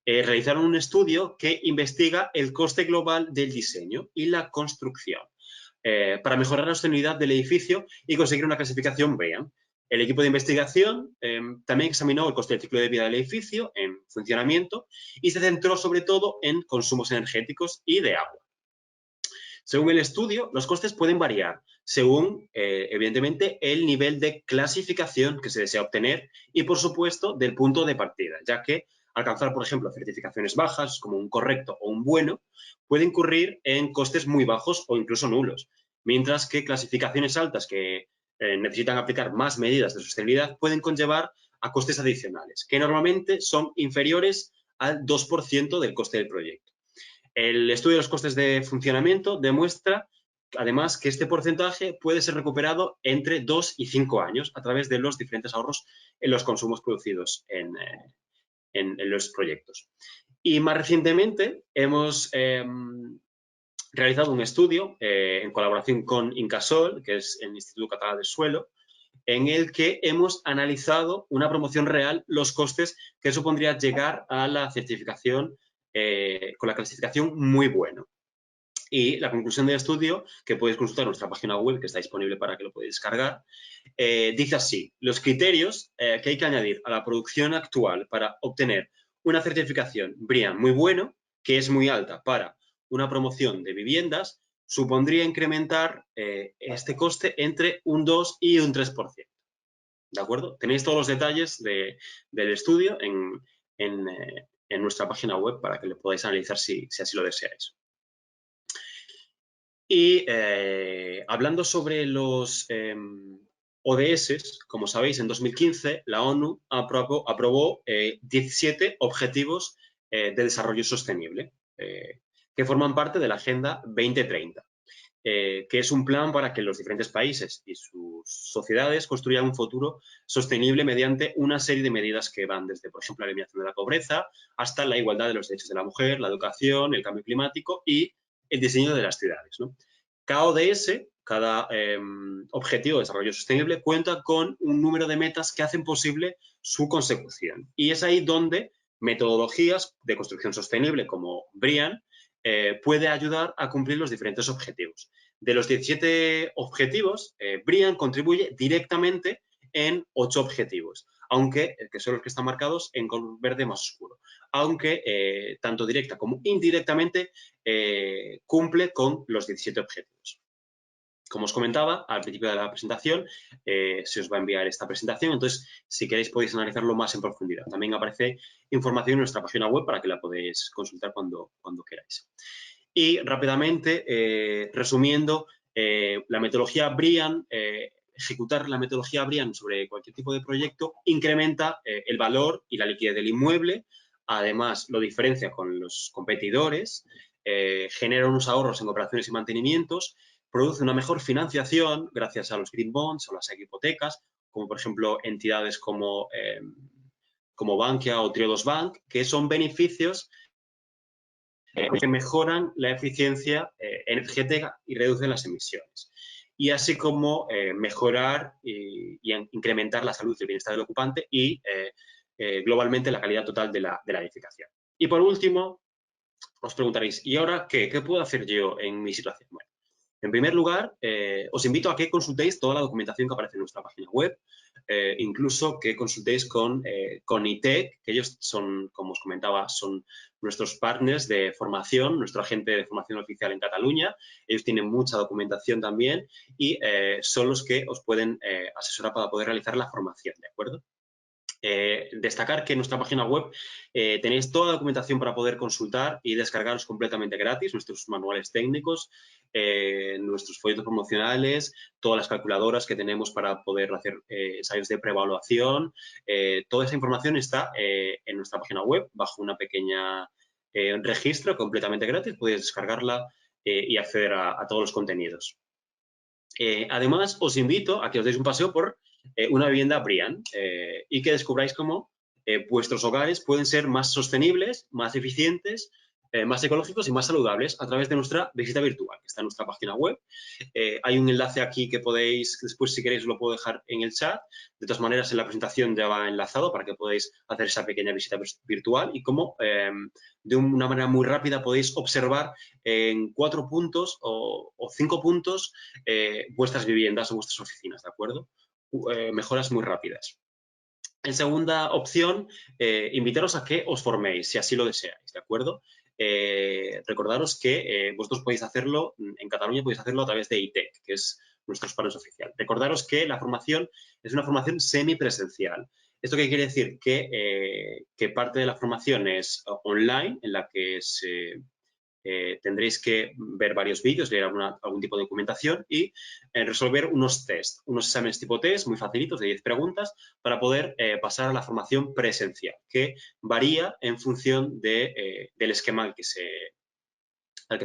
realizaron un estudio que investiga el coste global del diseño y la construcción para mejorar la sostenibilidad del edificio y conseguir una clasificación BREEAM. El equipo de investigación también examinó el coste del ciclo de vida del edificio en funcionamiento y se centró sobre todo en consumos energéticos y de agua. Según el estudio, los costes pueden variar según, evidentemente, el nivel de clasificación que se desea obtener y, por supuesto, del punto de partida, ya que alcanzar, por ejemplo, certificaciones bajas, como un correcto o un bueno, puede incurrir en costes muy bajos o incluso nulos, mientras que clasificaciones altas que necesitan aplicar más medidas de sostenibilidad pueden conllevar a costes adicionales, que normalmente son inferiores al 2% del coste del proyecto. El estudio de los costes de funcionamiento demuestra, además, que este porcentaje puede ser recuperado entre 2 y 5 años a través de los diferentes ahorros en los consumos producidos en los proyectos. Y más recientemente hemos realizado un estudio en colaboración con Incasol, que es el Instituto Catalán del Suelo, en el que hemos analizado una promoción real, los costes que supondría llegar a la certificación con la clasificación muy bueno. Y la conclusión del estudio, que podéis consultar en nuestra página web, que está disponible para que lo podáis descargar, dice así: los criterios que hay que añadir a la producción actual para obtener una certificación BREEAM muy bueno, que es muy alta para una promoción de viviendas, supondría incrementar este coste entre un 2 y un 3%. ¿De acuerdo? Tenéis todos los detalles del estudio en nuestra página web para que lo podáis analizar si así lo deseáis. Y hablando sobre los ODS, como sabéis, en 2015 la ONU aprobó 17 objetivos de desarrollo sostenible que forman parte de la Agenda 2030. Que es un plan para que los diferentes países y sus sociedades construyan un futuro sostenible mediante una serie de medidas que van desde, por ejemplo, la eliminación de la pobreza hasta la igualdad de los derechos de la mujer, la educación, el cambio climático y el diseño de las ciudades, ¿no? Cada ODS, cada objetivo de desarrollo sostenible, cuenta con un número de metas que hacen posible su consecución. Y es ahí donde metodologías de construcción sostenible como BREEAM puede ayudar a cumplir los diferentes objetivos. De los 17 objetivos, BREEAM contribuye directamente en 8 objetivos, aunque que son los que están marcados en color verde más oscuro, aunque tanto directa como indirectamente cumple con los 17 objetivos. Como os comentaba al principio de la presentación, se os va a enviar esta presentación, entonces si queréis podéis analizarlo más en profundidad. También aparece información en nuestra página web para que la podáis consultar cuando queráis. Y rápidamente, resumiendo, la metodología BREEAM, ejecutar la metodología BREEAM sobre cualquier tipo de proyecto incrementa el valor y la liquidez del inmueble, además lo diferencia con los competidores, genera unos ahorros en operaciones y mantenimientos, produce una mejor financiación gracias a los green bonds o las hipotecas, como por ejemplo entidades como Bankia o Triodos Bank, que son beneficios que mejoran la eficiencia energética y reducen las emisiones. Y así como mejorar y incrementar la salud y el bienestar del ocupante y globalmente la calidad total de la edificación. Y por último, os preguntaréis, ¿y ahora qué? ¿Qué puedo hacer yo en mi situación? Bueno, en primer lugar, os invito a que consultéis toda la documentación que aparece en nuestra página web, incluso que consultéis con ITEC, que ellos son, como os comentaba, son nuestros partners de formación, nuestro agente de formación oficial en Cataluña. Ellos tienen mucha documentación también y son los que os pueden asesorar para poder realizar la formación, ¿de acuerdo? Destacar que en nuestra página web tenéis toda la documentación para poder consultar y descargaros completamente gratis, nuestros manuales técnicos, nuestros folletos promocionales, todas las calculadoras que tenemos para poder hacer ensayos de preevaluación. Toda esa información está en nuestra página web bajo una pequeña registro completamente gratis. Podéis descargarla y acceder a todos los contenidos. Además, os invito a que os deis un paseo por una vivienda Brian y que descubráis cómo vuestros hogares pueden ser más sostenibles, más eficientes, más ecológicos y más saludables a través de nuestra visita virtual, que está en nuestra página web. Hay un enlace aquí que podéis, después si queréis lo puedo dejar en el chat. De todas maneras, en la presentación ya va enlazado para que podáis hacer esa pequeña visita virtual y cómo de una manera muy rápida podéis observar en 4 puntos o 5 puntos vuestras viviendas o vuestras oficinas, ¿de acuerdo? Mejoras muy rápidas. En segunda opción, invitaros a que os forméis, si así lo deseáis, ¿de acuerdo? Recordaros que vosotros podéis hacerlo, en Cataluña podéis hacerlo a través de ITEC, que es nuestro partner oficial. Recordaros que la formación es una formación semipresencial. ¿Esto qué quiere decir? Que parte de la formación es online, en la que tendréis que ver varios vídeos, leer algún tipo de documentación y resolver unos test, unos exámenes tipo test muy facilitos de 10 preguntas para poder pasar a la formación presencial, que varía en función del esquema al que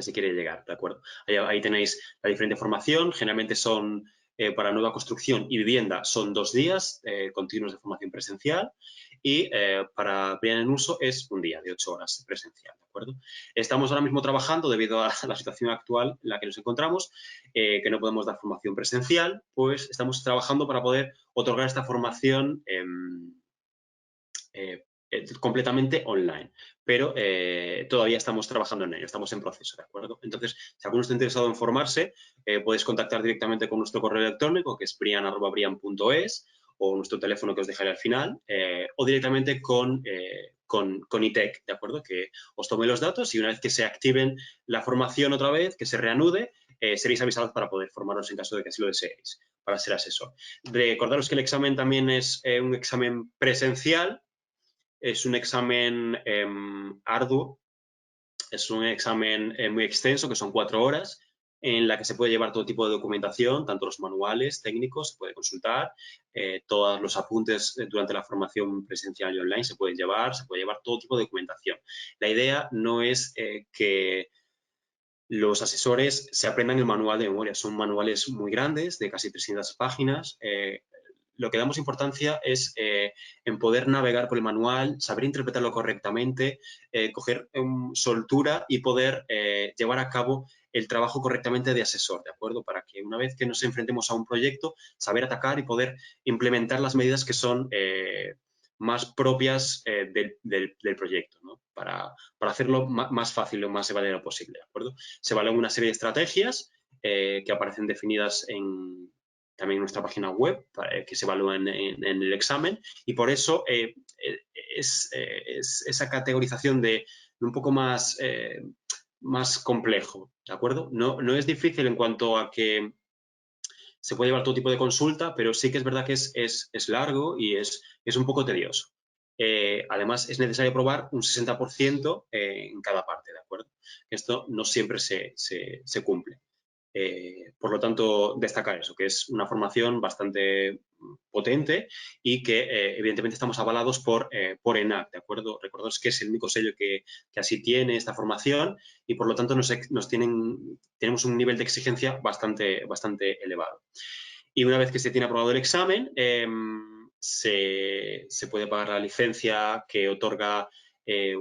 se quiere llegar, ¿de acuerdo? Ahí tenéis la diferente formación, generalmente son para nueva construcción y vivienda son 2 días continuos de formación presencial y para Brian en uso es un día de 8 horas presencial, ¿de acuerdo? Estamos ahora mismo trabajando debido a la situación actual en la que nos encontramos, que no podemos dar formación presencial, pues estamos trabajando para poder otorgar esta formación completamente online, pero todavía estamos trabajando en ello, estamos en proceso, ¿de acuerdo? Entonces, si alguno está interesado en formarse, podéis contactar directamente con nuestro correo electrónico, que es brian@brian.es, o nuestro teléfono que os dejaré al final, o directamente con ITEC, ¿de acuerdo? Que os tome los datos y una vez que se activen la formación otra vez, que se reanude, seréis avisados para poder formaros en caso de que así lo deseéis, para ser asesor. Recordaros que el examen también es un examen presencial. Es un examen arduo, es un examen muy extenso, que son 4 horas, en la que se puede llevar todo tipo de documentación, tanto los manuales técnicos, se puede consultar, todos los apuntes durante la formación presencial y online se puede llevar todo tipo de documentación. La idea no es que los asesores se aprendan el manual de memoria, son manuales muy grandes, de casi 300 páginas. Lo que damos importancia es en poder navegar por el manual, saber interpretarlo correctamente, coger soltura y poder llevar a cabo el trabajo correctamente de asesor, ¿de acuerdo? Para que una vez que nos enfrentemos a un proyecto, saber atacar y poder implementar las medidas que son más propias del proyecto, ¿no? Para hacerlo más fácil o más llevadero posible, ¿de acuerdo? Se evalúan una serie de estrategias que aparecen definidas también en nuestra página web, que se evalúan en el examen, y por eso es esa categorización de un poco más complejo, ¿de acuerdo? No es difícil en cuanto a que se puede llevar todo tipo de consulta, pero sí que es verdad que es largo y es un poco tedioso. Además, es necesario probar un 60% en cada parte, ¿de acuerdo? Esto no siempre se cumple. Por lo tanto, destacar eso, que es una formación bastante potente y que evidentemente estamos avalados por ENAC, ¿de acuerdo? Recordaros que es el único sello que así tiene esta formación y por lo tanto tenemos un nivel de exigencia bastante elevado. Y una vez que se tiene aprobado el examen, se puede pagar la licencia que otorga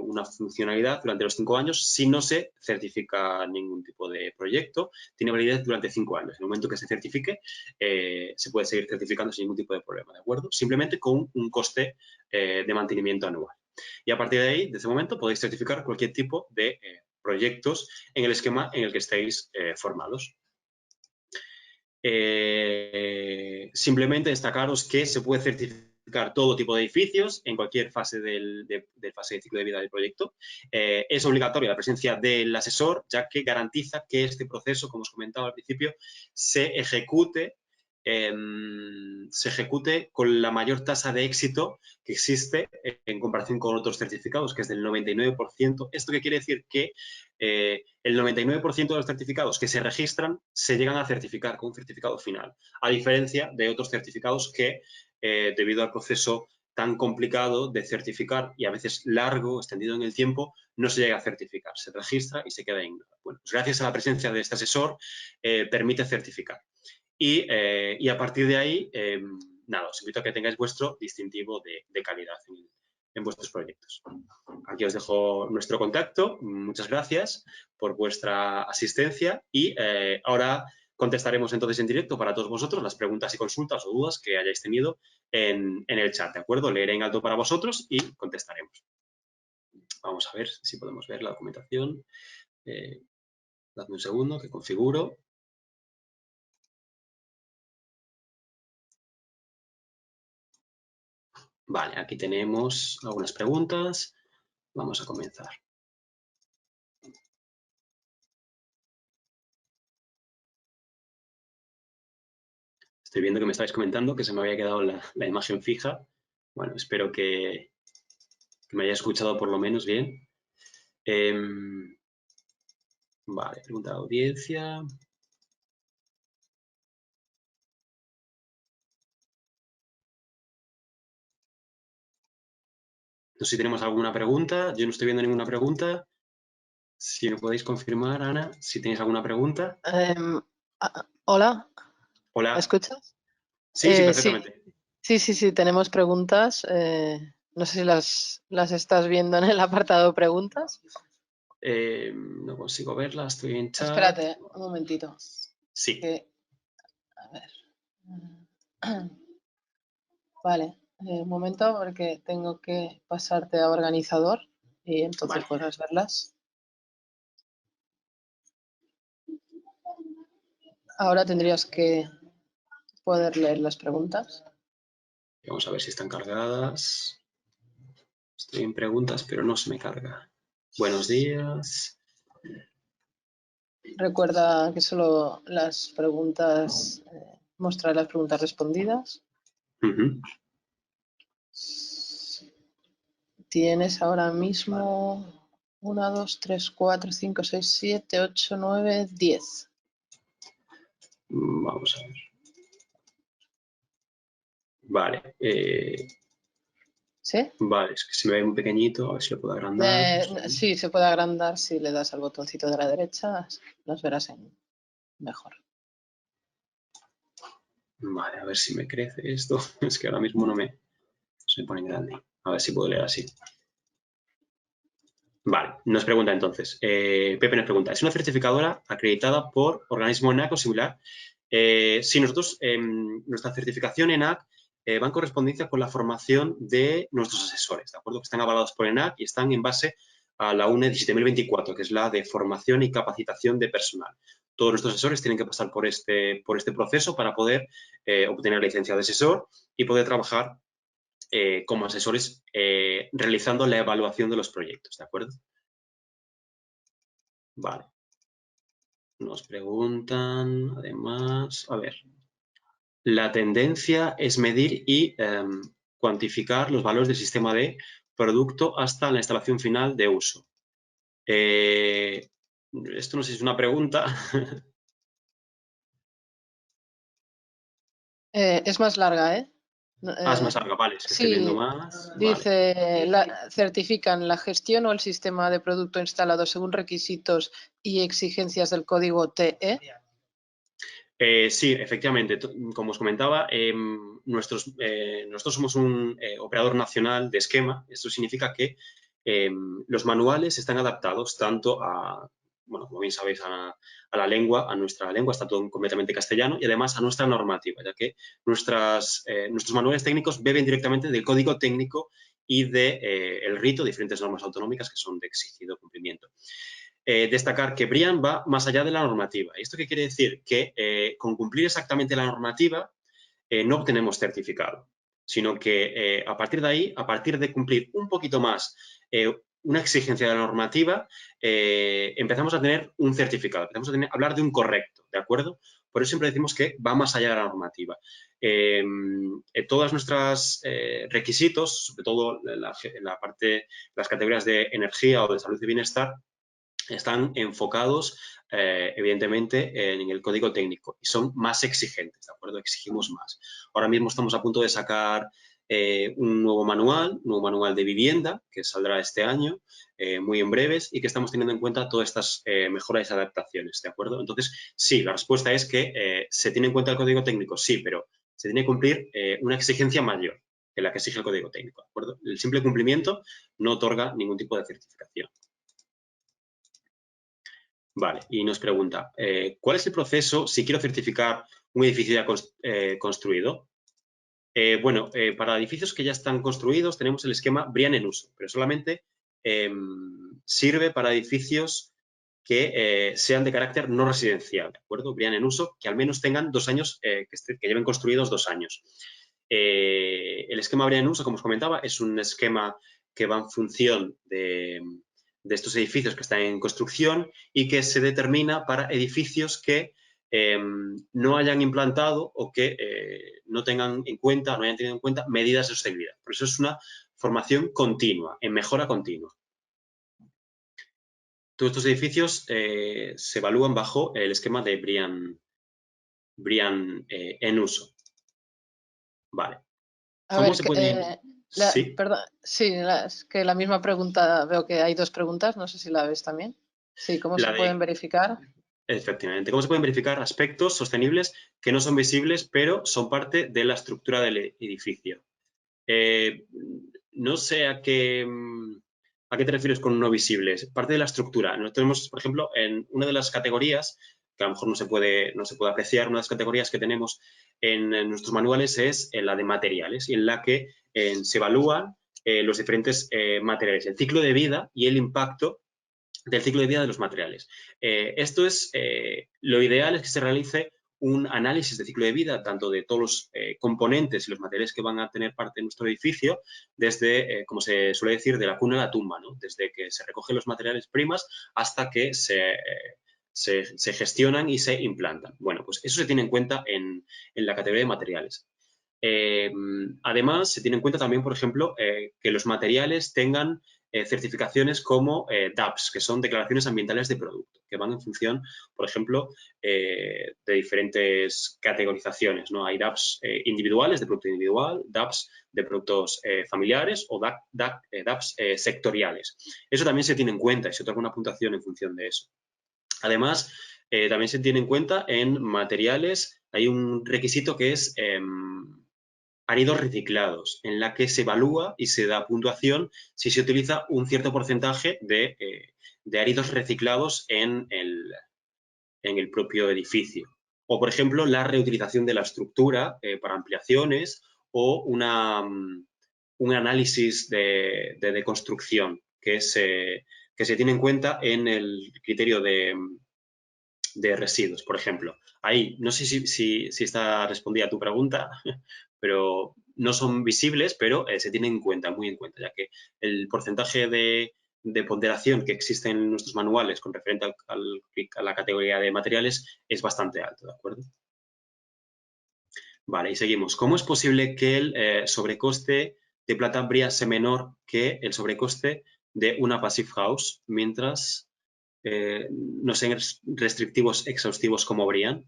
una funcionalidad durante los 5 años si no se certifica ningún tipo de proyecto. Tiene validez durante 5 años. En el momento que se certifique, se puede seguir certificando sin ningún tipo de problema, ¿de acuerdo? Simplemente con un coste de mantenimiento anual. Y a partir de ahí, de ese momento, podéis certificar cualquier tipo de proyectos en el esquema en el que estéis formados. Simplemente destacaros que se puede certificar todo tipo de edificios en cualquier fase del fase de ciclo de vida del proyecto. Es obligatoria la presencia del asesor, ya que garantiza que este proceso, como os comentaba al principio, se ejecute se ejecute con la mayor tasa de éxito que existe en comparación con otros certificados, que es del 99%. ¿Esto qué quiere decir? Que el 99% de los certificados que se registran se llegan a certificar con un certificado final, a diferencia de otros certificados que, debido al proceso tan complicado de certificar y a veces largo, extendido en el tiempo, no se llega a certificar, se registra y se queda en nada. Bueno, pues gracias a la presencia de este asesor, permite certificar. Y a partir de ahí, nada, os invito a que tengáis vuestro distintivo de calidad en vuestros proyectos. Aquí os dejo nuestro contacto. Muchas gracias por vuestra asistencia y ahora contestaremos entonces en directo para todos vosotros las preguntas y consultas o dudas que hayáis tenido en el chat, ¿de acuerdo? Leeré en alto para vosotros y contestaremos. Vamos a ver si podemos ver la documentación. Dadme un segundo que configuro. Vale, aquí tenemos algunas preguntas. Vamos a comenzar. Estoy viendo que me estáis comentando que se me había quedado la imagen fija. Bueno, espero que me hayáis escuchado por lo menos bien. Vale, pregunta de audiencia. No sé si tenemos alguna pregunta. Yo no estoy viendo ninguna pregunta. Si me podéis confirmar, Ana, si tenéis alguna pregunta. Hola. Hola. ¿Me escuchas? Sí, sí, perfectamente. Sí, tenemos preguntas. No sé si las estás viendo en el apartado preguntas. No consigo verlas, estoy en chat. Espérate, un momentito. Sí. A ver. Vale, un momento porque tengo que pasarte a organizador y entonces podrás verlas. Ahora tendrías que poder leer las preguntas. Vamos a ver si están cargadas. Estoy en preguntas, pero no se me carga. Buenos días. Recuerda que solo las preguntas, mostrar las preguntas respondidas. Tienes ahora mismo 1, 2, 3, 4, 5, 6, 7, 8, 9, 10. Vamos a ver. Vale. ¿Sí? Vale, es que se me ve muy pequeñito, a ver si lo puedo agrandar. Sí, se puede agrandar si le das al botoncito de la derecha, las verás mejor. Vale, a ver si me crece esto. Es que ahora mismo no se pone grande. A ver si puedo leer así. Vale, nos pregunta entonces. Pepe nos pregunta, ¿es una certificadora acreditada por organismo ENAC o similar? Sí, nosotros, nuestra certificación ENAC va en correspondencia con la formación de nuestros asesores, ¿de acuerdo? Que están avalados por ENAC y están en base a la UNE 17024, que es la de formación y capacitación de personal. Todos nuestros asesores tienen que pasar por este proceso para poder obtener la licencia de asesor y poder trabajar como asesores realizando la evaluación de los proyectos, ¿de acuerdo? Vale. Nos preguntan, además, a ver, la tendencia es medir y cuantificar los valores del sistema de producto hasta la instalación final de uso. Esto no sé si es una pregunta. Es más larga, ¿eh? Es más larga, vale, es que estoy viendo más. Dice, certifican la gestión o el sistema de producto instalado según requisitos y exigencias del código TE. Sí, efectivamente. Como os comentaba, nosotros somos un operador nacional de esquema. Esto significa que los manuales están adaptados tanto a, bueno, como bien sabéis, a la lengua, a nuestra lengua, está todo completamente castellano, y además a nuestra normativa, ya que nuestros manuales técnicos beben directamente del código técnico y del rito, diferentes normas autonómicas que son de exigido cumplimiento. Destacar que Brian va más allá de la normativa. ¿Esto qué quiere decir? Que con cumplir exactamente la normativa no obtenemos certificado, sino que a partir de ahí, a partir de cumplir un poquito más una exigencia de la normativa, empezamos a tener un certificado, empezamos a hablar de un correcto, ¿de acuerdo? Por eso siempre decimos que va más allá de la normativa. Todas nuestras requisitos, sobre todo la parte, las categorías de energía o de salud y bienestar, están enfocados, evidentemente, en el código técnico y son más exigentes, ¿de acuerdo? Exigimos más. Ahora mismo estamos a punto de sacar un nuevo manual de vivienda que saldrá este año, muy en breves, y que estamos teniendo en cuenta todas estas mejoras y adaptaciones, ¿de acuerdo? Entonces, sí, la respuesta es que se tiene en cuenta el código técnico, sí, pero se tiene que cumplir una exigencia mayor que la que exige el código técnico, ¿de acuerdo? El simple cumplimiento no otorga ningún tipo de certificación. Vale, y nos pregunta, ¿cuál es el proceso si quiero certificar un edificio ya construido? Bueno, para edificios que ya están construidos tenemos el esquema BREEAM en uso, pero solamente sirve para edificios que sean de carácter no residencial, ¿de acuerdo? BREEAM en uso, que al menos tengan 2 años, que lleven construidos 2 años. El esquema BREEAM en uso, como os comentaba, es un esquema que va en función de estos edificios que están en construcción y que se determina para edificios que no hayan implantado o que no tengan en cuenta, no hayan tenido en cuenta medidas de sostenibilidad. Por eso es una formación continua, en mejora continua. Todos estos edificios se evalúan bajo el esquema de BREEAM en uso. Vale. ¿Cómo se puede...? ¿Sí? Perdón, sí, es que la misma pregunta, veo que hay 2 preguntas, no sé si la ves también. Sí, ¿cómo se pueden verificar? Efectivamente, ¿cómo se pueden verificar aspectos sostenibles que no son visibles, pero son parte de la estructura del edificio? No sé a qué te refieres con no visibles. Parte de la estructura. Nosotros tenemos, por ejemplo, en una de las categorías, que a lo mejor no se puede apreciar, una de las categorías que tenemos en nuestros manuales es la de materiales, y en la que se evalúan los diferentes materiales, el ciclo de vida y el impacto del ciclo de vida de los materiales. Esto es, lo ideal es que se realice un análisis de ciclo de vida, tanto de todos los componentes y los materiales que van a tener parte de nuestro edificio, desde, como se suele decir, de la cuna a la tumba, ¿no? Desde que se recogen los materiales primas hasta que se gestionan y se implantan. Bueno, pues eso se tiene en cuenta en la categoría de materiales. Además, se tiene en cuenta también, por ejemplo, que los materiales tengan certificaciones como DAPS, que son declaraciones ambientales de producto, que van en función, por ejemplo, de diferentes categorizaciones, ¿no? Hay DAPS individuales, de producto individual, DAPS de productos familiares o DAPS sectoriales. Eso también se tiene en cuenta y se otorga una puntuación en función de eso. Además, también se tiene en cuenta en materiales, hay un requisito que es áridos reciclados, en la que se evalúa y se da puntuación si se utiliza un cierto porcentaje de áridos reciclados en el propio edificio. O, por ejemplo, la reutilización de la estructura para ampliaciones o un análisis de deconstrucción que se tiene en cuenta en el criterio de residuos, por ejemplo. Ahí, no sé si está respondida a tu pregunta, pero no son visibles, pero se tienen en cuenta, muy en cuenta, ya que el porcentaje de ponderación que existe en nuestros manuales con referente a la categoría de materiales es bastante alto, ¿de acuerdo? Vale, y seguimos. ¿Cómo es posible que el sobrecoste de plata BREEAM sea menor que el sobrecoste de una Passive House mientras no sean restrictivos exhaustivos como BREEAM?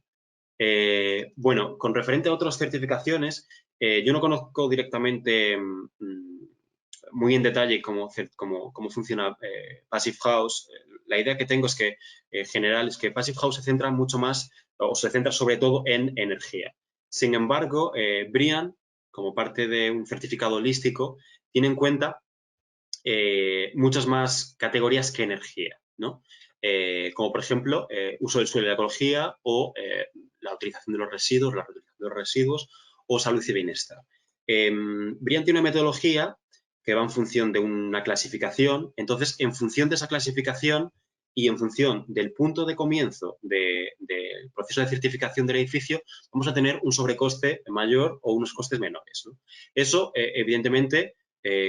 Bueno, con referente a otras certificaciones, yo no conozco directamente muy en detalle cómo funciona Passive House. La idea que tengo es que, en general, es que Passive House se centra mucho más, o se centra sobre todo en energía. Sin embargo, BREEAM, como parte de un certificado holístico, tiene en cuenta muchas más categorías que energía, ¿no? Como por ejemplo, uso del suelo y la ecología o la utilización de los residuos, la reutilización de los residuos o salud y bienestar. BREEAM tiene una metodología que va en función de una clasificación, entonces en función de esa clasificación y en función del punto de comienzo del proceso de certificación del edificio, vamos a tener un sobrecoste mayor o unos costes menores, ¿no? Eso, evidentemente,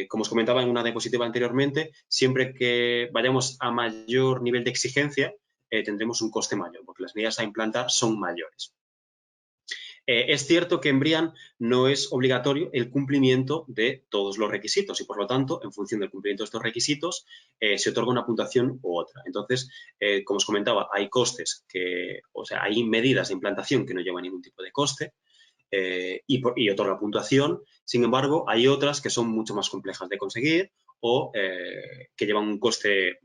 Como os comentaba en una diapositiva anteriormente, siempre que vayamos a mayor nivel de exigencia, tendremos un coste mayor, porque las medidas a implantar son mayores. Es cierto que en Brian no es obligatorio el cumplimiento de todos los requisitos y, por lo tanto, en función del cumplimiento de estos requisitos, se otorga una puntuación u otra. Entonces, como os comentaba, hay costes hay medidas de implantación que no llevan ningún tipo de coste y otorga puntuación. Sin embargo, hay otras que son mucho más complejas de conseguir o que llevan un coste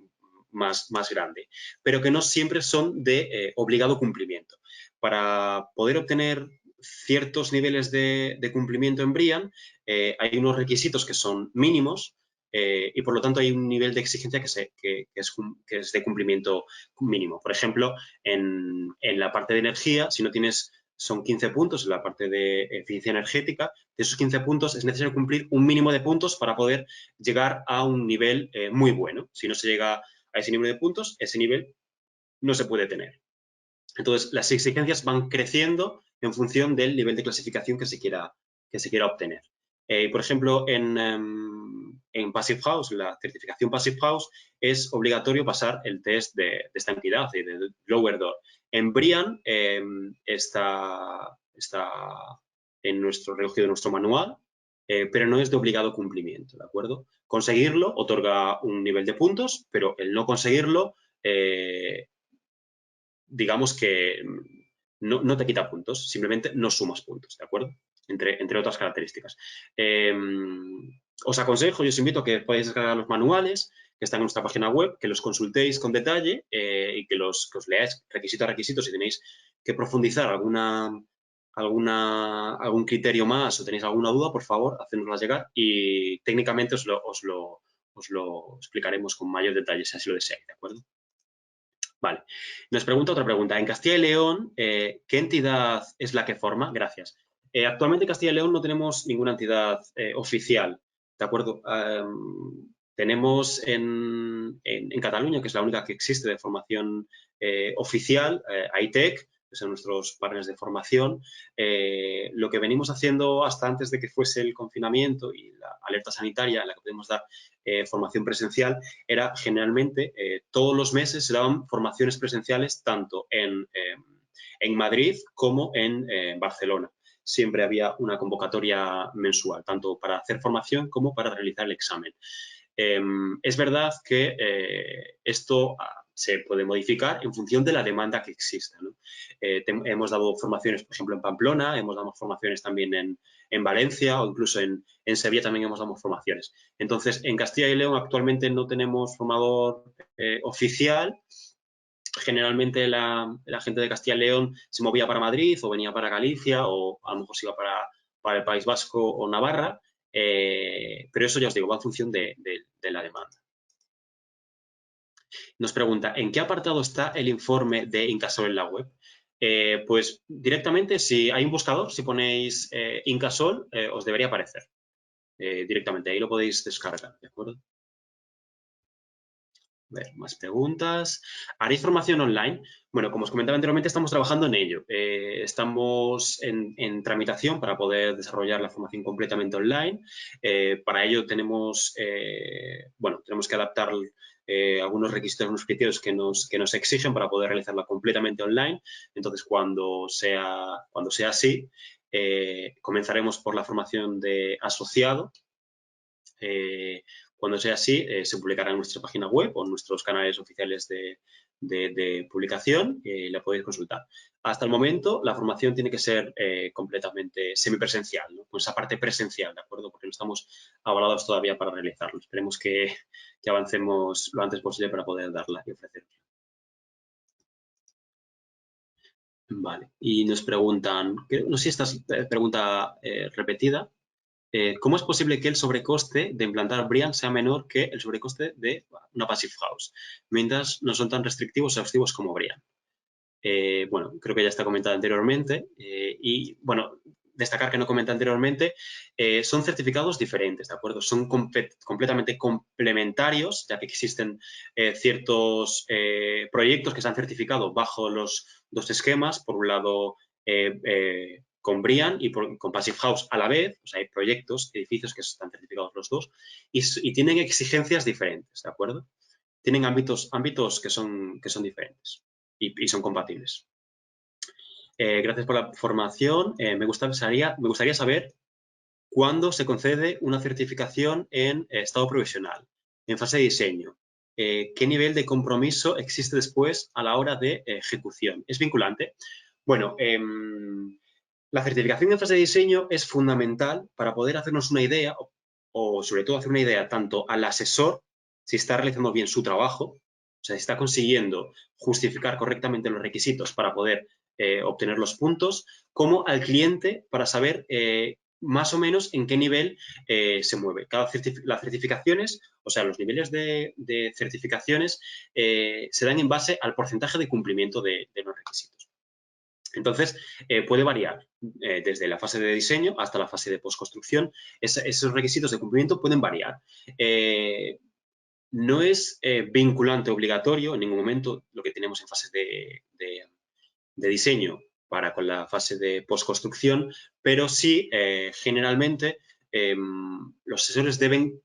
más grande, pero que no siempre son de obligado cumplimiento. Para poder obtener ciertos niveles de cumplimiento en Brian, hay unos requisitos que son mínimos y, por lo tanto, hay un nivel de exigencia que es de cumplimiento mínimo. Por ejemplo, en la parte de energía, si no tienes, son 15 puntos en la parte de eficiencia energética, de esos 15 puntos es necesario cumplir un mínimo de puntos para poder llegar a un nivel muy bueno. Si no se llega a ese nivel de puntos, ese nivel no se puede tener. Entonces, las exigencias van creciendo en función del nivel de clasificación que se quiera obtener. Por ejemplo, en Passive House, la certificación Passive House, es obligatorio pasar el test de esta entidad, de Blower Door. En Brian está recogido en nuestro manual, pero no es de obligado cumplimiento, ¿de acuerdo? Conseguirlo otorga un nivel de puntos, pero el no conseguirlo digamos que no te quita puntos, simplemente no sumas puntos, ¿de acuerdo? Entre otras características. Os aconsejo, yo os invito a que podáis descargar los manuales que están en nuestra página web, que los consultéis con detalle y que os leáis requisito a requisito. Si tenéis que profundizar algún criterio más o tenéis alguna duda, por favor, hacednosla llegar y técnicamente os lo explicaremos con mayor detalle, si así lo deseáis, ¿de acuerdo? Vale. Nos pregunta otra pregunta. En Castilla y León, ¿qué entidad es la que forma? Gracias. Actualmente en Castilla y León no tenemos ninguna entidad oficial, ¿de acuerdo? Tenemos en Cataluña, que es la única que existe de formación oficial, AITEC, que son nuestros partners de formación. Lo que venimos haciendo hasta antes de que fuese el confinamiento y la alerta sanitaria en la que podemos dar formación presencial era generalmente todos los meses se daban formaciones presenciales tanto en Madrid como en Barcelona. Siempre había una convocatoria mensual, tanto para hacer formación como para realizar el examen. Es verdad que esto se puede modificar en función de la demanda que exista, ¿no? Hemos dado formaciones, por ejemplo, en Pamplona, hemos dado formaciones también en Valencia o incluso en Sevilla también hemos dado formaciones. Entonces, en Castilla y León actualmente no tenemos formador oficial. Generalmente la gente de Castilla y León se movía para Madrid o venía para Galicia o a lo mejor se iba para el País Vasco o Navarra, pero eso ya os digo, va en función de la demanda. Nos pregunta, ¿en qué apartado está el informe de Incasol en la web? Pues directamente, si hay un buscador, si ponéis Incasol, os debería aparecer directamente. Ahí lo podéis descargar, ¿de acuerdo? A ver, más preguntas. ¿Haréis formación online? Bueno, como os comentaba anteriormente, estamos trabajando en ello. Estamos en tramitación para poder desarrollar la formación completamente online. Para ello tenemos que adaptar algunos requisitos, algunos criterios que nos exigen para poder realizarla completamente online. Entonces, cuando sea así, comenzaremos por la formación de asociado. Cuando sea así, se publicará en nuestra página web o en nuestros canales oficiales de publicación y la podéis consultar. Hasta el momento, la formación tiene que ser completamente semipresencial, ¿no? Con esa parte presencial, ¿de acuerdo? Porque no estamos avalados todavía para realizarlo. Esperemos que avancemos lo antes posible para poder darla y ofrecerla. Vale. Y nos preguntan, no sé si esta es pregunta repetida, ¿cómo es posible que el sobrecoste de implantar Brian sea menor que el sobrecoste de una Passive House, mientras no son tan restrictivos o exhaustivos como Brian? Bueno, creo que ya está comentado anteriormente y, bueno, destacar que no comenté anteriormente, son certificados diferentes, ¿de acuerdo? Son completamente complementarios, ya que existen ciertos proyectos que se han certificado bajo los dos esquemas. Por un lado, con Brian y con Passive House a la vez. O sea, hay proyectos, edificios que están certificados los dos y tienen exigencias diferentes, ¿de acuerdo? Tienen ámbitos que son diferentes y son compatibles. Gracias por la formación. Me gustaría saber cuándo se concede una certificación en estado provisional, en fase de diseño. ¿Qué nivel de compromiso existe después a la hora de ejecución? ¿Es vinculante? Bueno, la certificación en fase de diseño es fundamental para poder hacernos una idea o sobre todo hacer una idea tanto al asesor si está realizando bien su trabajo, o sea, si está consiguiendo justificar correctamente los requisitos para poder obtener los puntos, como al cliente para saber más o menos en qué nivel se mueve. Las certificaciones, o sea, los niveles de certificaciones se dan en base al porcentaje de cumplimiento de los requisitos. Entonces, puede variar desde la fase de diseño hasta la fase de postconstrucción. Esos requisitos de cumplimiento pueden variar. No es vinculante obligatorio en ningún momento lo que tenemos en fase de diseño para con la fase de postconstrucción, pero sí, generalmente, los asesores deben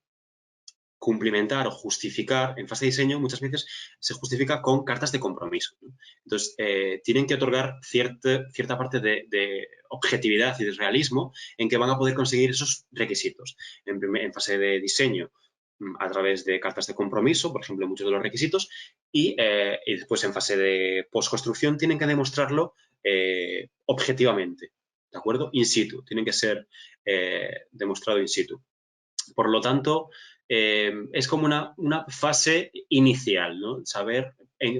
cumplimentar o justificar en fase de diseño, muchas veces se justifica con cartas de compromiso, ¿no? Entonces, tienen que otorgar cierta parte de objetividad y de realismo en que van a poder conseguir esos requisitos. En fase de diseño, a través de cartas de compromiso, por ejemplo, muchos de los requisitos, y después en fase de postconstrucción tienen que demostrarlo objetivamente, ¿de acuerdo? In situ, tienen que ser demostrado in situ. Por lo tanto, es como una fase inicial, ¿no? Saber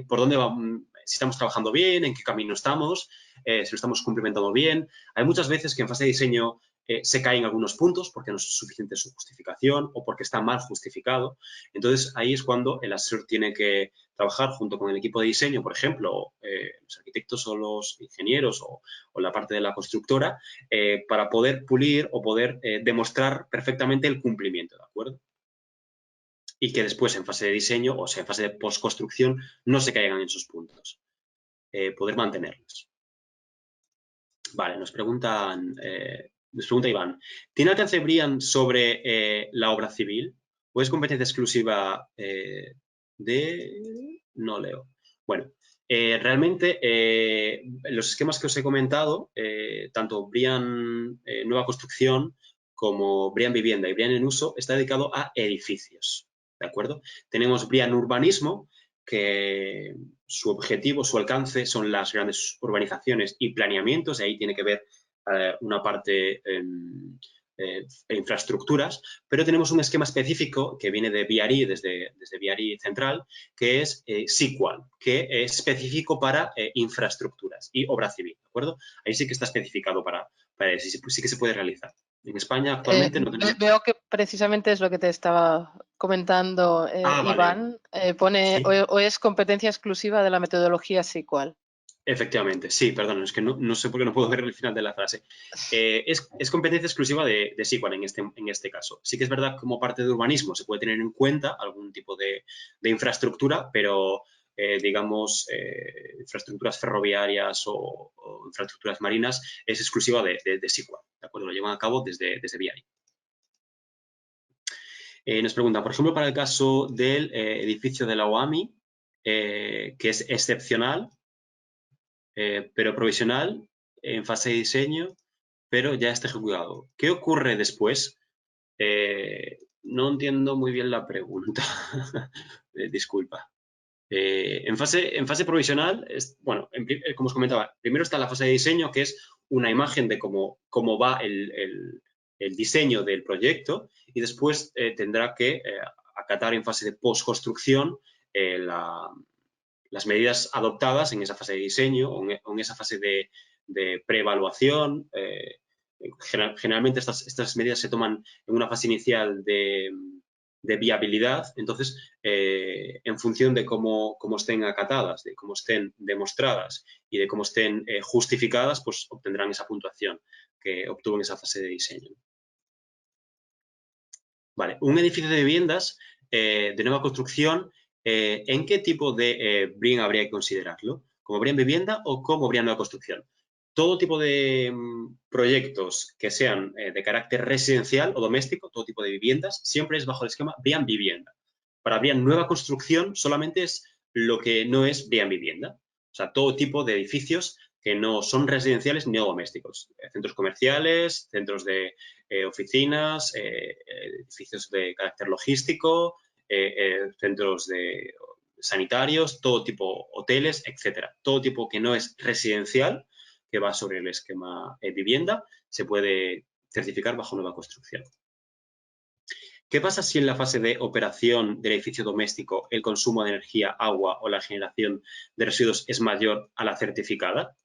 por dónde vamos, si estamos trabajando bien, en qué camino estamos, si lo estamos cumplimentando bien. Hay muchas veces que en fase de diseño se caen algunos puntos porque no es suficiente su justificación o porque está mal justificado. Entonces, ahí es cuando el asesor tiene que trabajar junto con el equipo de diseño, por ejemplo, los arquitectos o los ingenieros o la parte de la constructora, para poder pulir o poder demostrar perfectamente el cumplimiento, ¿de acuerdo? Y que después en fase de diseño, o sea, en fase de postconstrucción, no se caigan en esos puntos. Poder mantenerlos. Vale, nos pregunta Iván, ¿tiene alcance Brian sobre la obra civil o es competencia exclusiva de...? No leo. Bueno, realmente los esquemas que os he comentado, tanto Brian Nueva Construcción como Brian Vivienda y Brian en Uso, está dedicado a edificios, ¿de acuerdo? Tenemos Brian Urbanismo, que su objetivo, su alcance son las grandes urbanizaciones y planeamientos, y ahí tiene que ver una parte infraestructuras, pero tenemos un esquema específico que viene de BRI, desde BRI Central, que es SICUAL, que es específico para infraestructuras y obra civil, ¿de acuerdo? Ahí sí que está especificado para eso, sí que se puede realizar. En España actualmente no tenemos... Veo que precisamente es lo que te estaba comentando Iván. Vale. Pone Sí. o es competencia exclusiva de la metodología SQL. Efectivamente, sí, perdón, es que no sé por qué no puedo ver el final de la frase. Es competencia exclusiva de SQL en este caso. Sí que es verdad que como parte de urbanismo se puede tener en cuenta algún tipo de infraestructura, pero digamos, infraestructuras ferroviarias o infraestructuras marinas es exclusiva de SQL, ¿de acuerdo? Lo llevan a cabo desde BI. Nos pregunta, por ejemplo, para el caso del edificio de la OAMI, que es excepcional, pero provisional, en fase de diseño, pero ya está ejecutado. ¿Qué ocurre después? No entiendo muy bien la pregunta. Disculpa. En fase provisional, bueno, como os comentaba, primero está la fase de diseño, que es una imagen de cómo va el diseño del proyecto, y después tendrá que acatar en fase de postconstrucción las medidas adoptadas en esa fase de diseño o en esa fase de preevaluación. Generalmente estas medidas se toman en una fase inicial de viabilidad, entonces, en función de cómo estén acatadas, de cómo estén demostradas y de cómo estén justificadas, pues obtendrán esa puntuación que obtuvo en esa fase de diseño. Vale, un edificio de viviendas de nueva construcción, ¿en qué tipo de BRIEN habría que considerarlo? ¿Como BRIEN vivienda o como BRIEN nueva construcción? todo tipo de proyectos que sean de carácter residencial o doméstico, todo tipo de viviendas, siempre es bajo el esquema BREEAM Vivienda. Para BREEAM Nueva Construcción solamente es lo que no es BREEAM Vivienda. O sea, todo tipo de edificios que no son residenciales ni domésticos. Centros comerciales, centros de oficinas, edificios de carácter logístico, centros sanitarios, todo tipo hoteles, etcétera. Todo tipo que no es residencial, que va sobre el esquema vivienda, se puede certificar bajo nueva construcción. ¿Qué pasa si en la fase de operación del edificio doméstico el consumo de energía, agua o la generación de residuos es mayor a la certificada?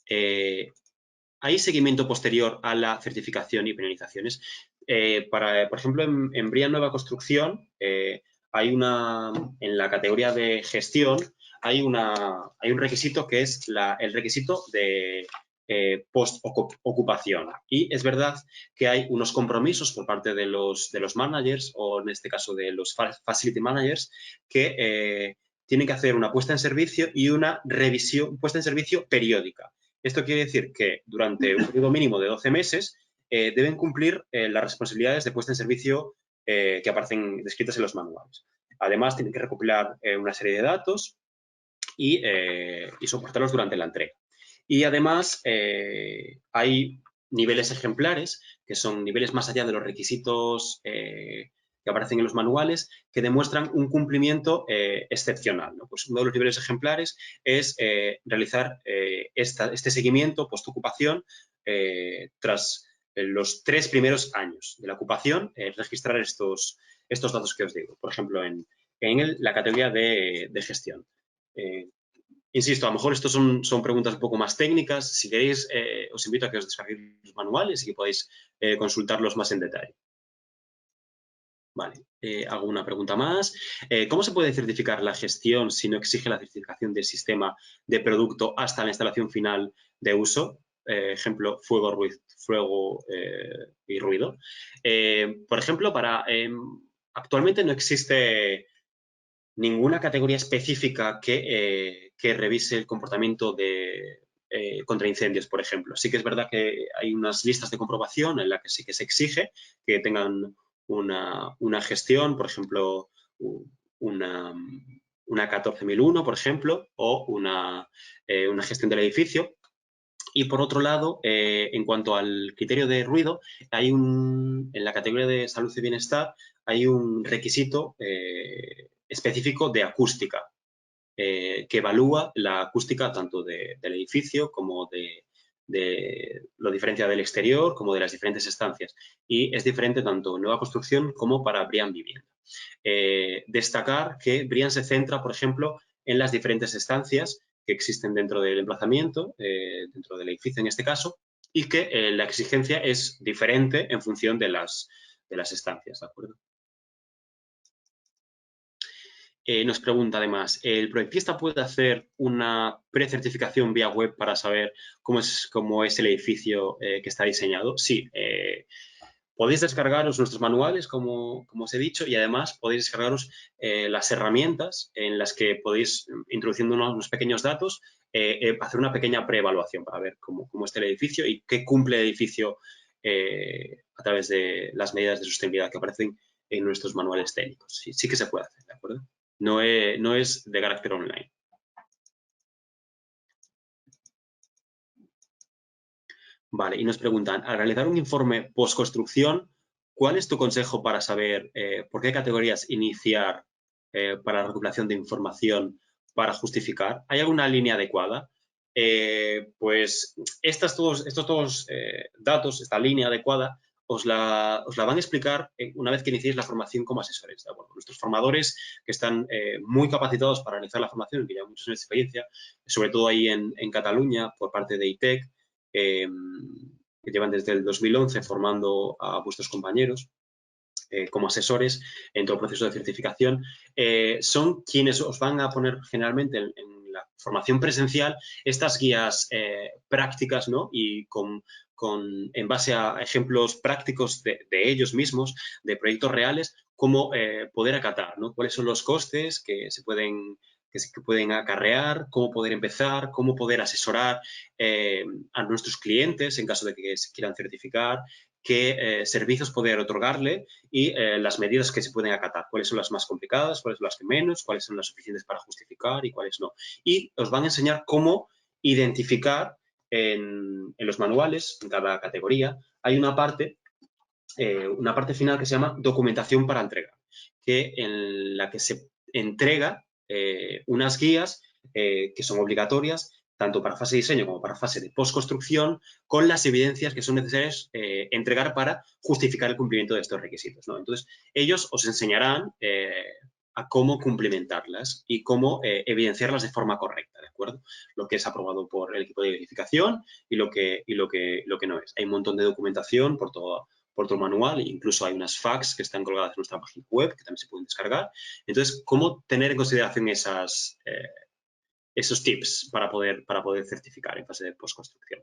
¿Hay seguimiento posterior a la certificación y penalizaciones? Por ejemplo, en BREEAM Nueva Construcción, en la categoría de gestión, hay un requisito que es el requisito de post-ocupación. Y es verdad que hay unos compromisos por parte de los managers, o en este caso de los facility managers, que tienen que hacer una puesta en servicio y una revisión, puesta en servicio periódica. Esto quiere decir que durante un periodo mínimo de 12 meses deben cumplir las responsabilidades de puesta en servicio que aparecen descritas en los manuales. Además, tienen que recopilar una serie de datos y soportarlos durante la entrega. Y además, hay niveles ejemplares, que son niveles más allá de los requisitos que aparecen en los manuales, que demuestran un cumplimiento excepcional, ¿no? Pues uno de los niveles ejemplares es realizar este seguimiento post-ocupación tras los 3 primeros años de la ocupación, registrar estos datos que os digo. Por ejemplo, en la categoría de gestión. Insisto, a lo mejor estos son preguntas un poco más técnicas. Si queréis, os invito a que os descarguéis los manuales y que podáis consultarlos más en detalle. Vale, ¿alguna pregunta más? ¿Cómo se puede certificar la gestión si no exige la certificación del sistema de producto hasta la instalación final de uso? Ejemplo, fuego y ruido. Por ejemplo, actualmente no existe ninguna categoría específica que revise el comportamiento contra incendios, por ejemplo. Sí que es verdad que hay unas listas de comprobación en las que sí que se exige que tengan una gestión, por ejemplo, una 14001, por ejemplo, o una gestión del edificio. Y por otro lado, en cuanto al criterio de ruido, en la categoría de salud y bienestar hay un requisito específico de acústica que evalúa la acústica tanto del edificio como lo diferencia del exterior como de las diferentes estancias. Y es diferente tanto en nueva construcción como para BREEAM Vivienda. Destacar que BREEAM se centra, por ejemplo, en las diferentes estancias que existen dentro del emplazamiento, dentro del edificio en este caso, y que la exigencia es diferente en función de las estancias, ¿de acuerdo? Nos pregunta además, ¿el proyectista puede hacer una precertificación vía web para saber cómo es el edificio que está diseñado? Sí, podéis descargaros nuestros manuales, como os he dicho, y además podéis descargaros las herramientas en las que podéis, introduciendo unos pequeños datos, hacer una pequeña preevaluación para ver cómo está el edificio y qué cumple el edificio a través de las medidas de sostenibilidad que aparecen en nuestros manuales técnicos. Sí que se puede hacer, ¿de acuerdo? No es de carácter online. Vale, y nos preguntan, al realizar un informe post-construcción, ¿cuál es tu consejo para saber por qué categorías iniciar para la recopilación de información para justificar? ¿Hay alguna línea adecuada? Pues estos todos datos, esta línea adecuada, os la van a explicar una vez que iniciéis la formación como asesores. Bueno, nuestros formadores que están muy capacitados para realizar la formación, que llevan muchos años de experiencia, sobre todo ahí en Cataluña, por parte de ITEC, que llevan desde el 2011 formando a vuestros compañeros como asesores en todo el proceso de certificación, son quienes os van a poner generalmente en la formación presencial estas guías prácticas, ¿no? Y en base a ejemplos prácticos de ellos mismos, de proyectos reales, cómo poder acatar, ¿no? Cuáles son los costes que que pueden acarrear, cómo poder empezar, cómo poder asesorar a nuestros clientes en caso de que se quieran certificar, qué servicios poder otorgarle y las medidas que se pueden acatar, cuáles son las más complicadas, cuáles son las que menos, cuáles son las suficientes para justificar y cuáles no. Y os van a enseñar cómo identificar en los manuales, en cada categoría, hay una parte final que se llama documentación para entrega, en la que se entrega unas guías que son obligatorias tanto para fase de diseño como para fase de postconstrucción, con las evidencias que son necesarias entregar para justificar el cumplimiento de estos requisitos, ¿no? Entonces, ellos os enseñarán a cómo cumplimentarlas y cómo evidenciarlas de forma correcta, ¿de acuerdo? Lo que es aprobado por el equipo de verificación y lo que no es. Hay un montón de documentación por todo el manual, e incluso hay unas FAQs que están colgadas en nuestra página web que también se pueden descargar. Entonces, ¿cómo tener en consideración esos tips para poder certificar en fase de postconstrucción?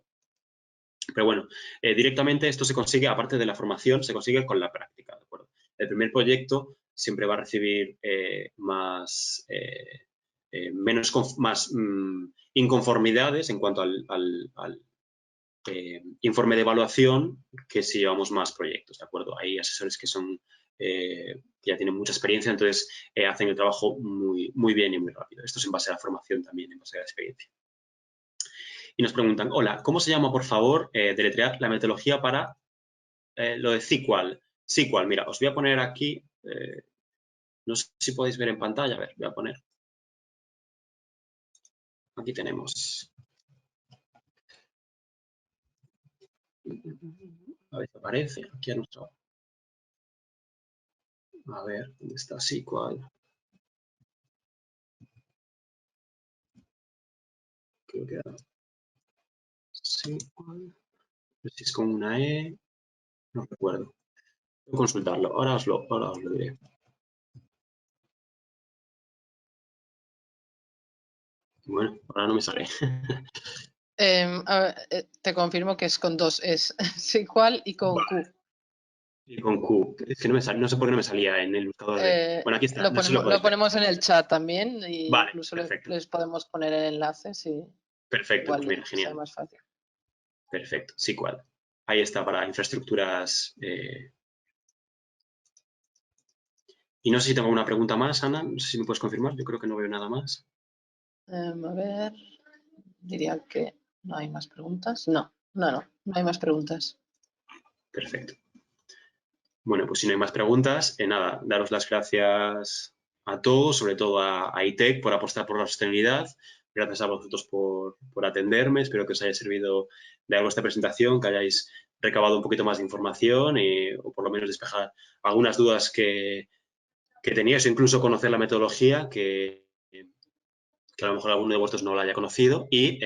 Pero bueno, directamente esto se consigue, aparte de la formación, se consigue con la práctica, ¿de acuerdo? El primer proyecto siempre va a recibir más inconformidades en cuanto al informe de evaluación que si llevamos más proyectos, ¿de acuerdo? Hay asesores que son que ya tienen mucha experiencia, entonces hacen el trabajo muy, muy bien y muy rápido. Esto es en base a la formación también, en base a la experiencia. Y nos preguntan, hola, ¿cómo se llama, por favor, deletrear la metodología para lo de SQL? SQL, mira, os voy a poner aquí, no sé si podéis ver en pantalla, a ver, voy a poner. Aquí tenemos. A ver si aparece aquí a nuestro. A ver, ¿dónde está SQL? Creo que era SQL. No sé si es con una E. No recuerdo. Voy a consultarlo. Ahora os lo diré. Bueno, ahora no me sale. Te confirmo que es con 2 es SQL y con Q. Y con Q. Es que no me sale, no sé por qué no me salía en el buscador de... Bueno, aquí está. Lo ponemos en el chat también y vale, incluso perfecto. les podemos poner el enlace si Perfecto, igual pues mira, sea genial. más fácil. Perfecto, SQL. Ahí está para infraestructuras. Y no sé si tengo una pregunta más, Ana. No sé si me puedes confirmar. Yo creo que no veo nada más. A ver, diría que no hay más preguntas. No hay más preguntas. Perfecto. Bueno, pues si no hay más preguntas, nada, daros las gracias a todos, sobre todo a ITEC por apostar por la sostenibilidad. Gracias a vosotros por atenderme. Espero que os haya servido de algo esta presentación, que hayáis recabado un poquito más de información o por lo menos despejar algunas dudas que teníais o incluso conocer la metodología que a lo mejor alguno de vosotros no la haya conocido y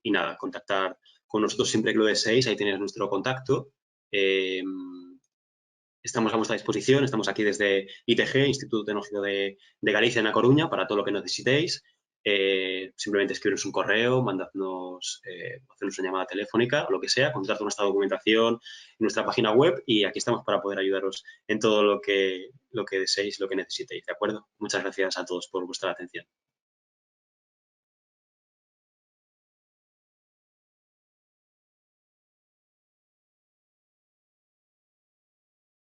nada, contactar con nosotros siempre que lo deseéis. Ahí tenéis nuestro contacto. Estamos a vuestra disposición, estamos aquí desde ITG, Instituto Tecnológico de Galicia, en A Coruña, para todo lo que necesitéis. Simplemente escribiros un correo, mandadnos, hacernos una llamada telefónica o lo que sea, contactar nuestra documentación en nuestra página web y aquí estamos para poder ayudaros en todo lo que deseéis, lo que necesitéis, ¿de acuerdo? Muchas gracias a todos por vuestra atención.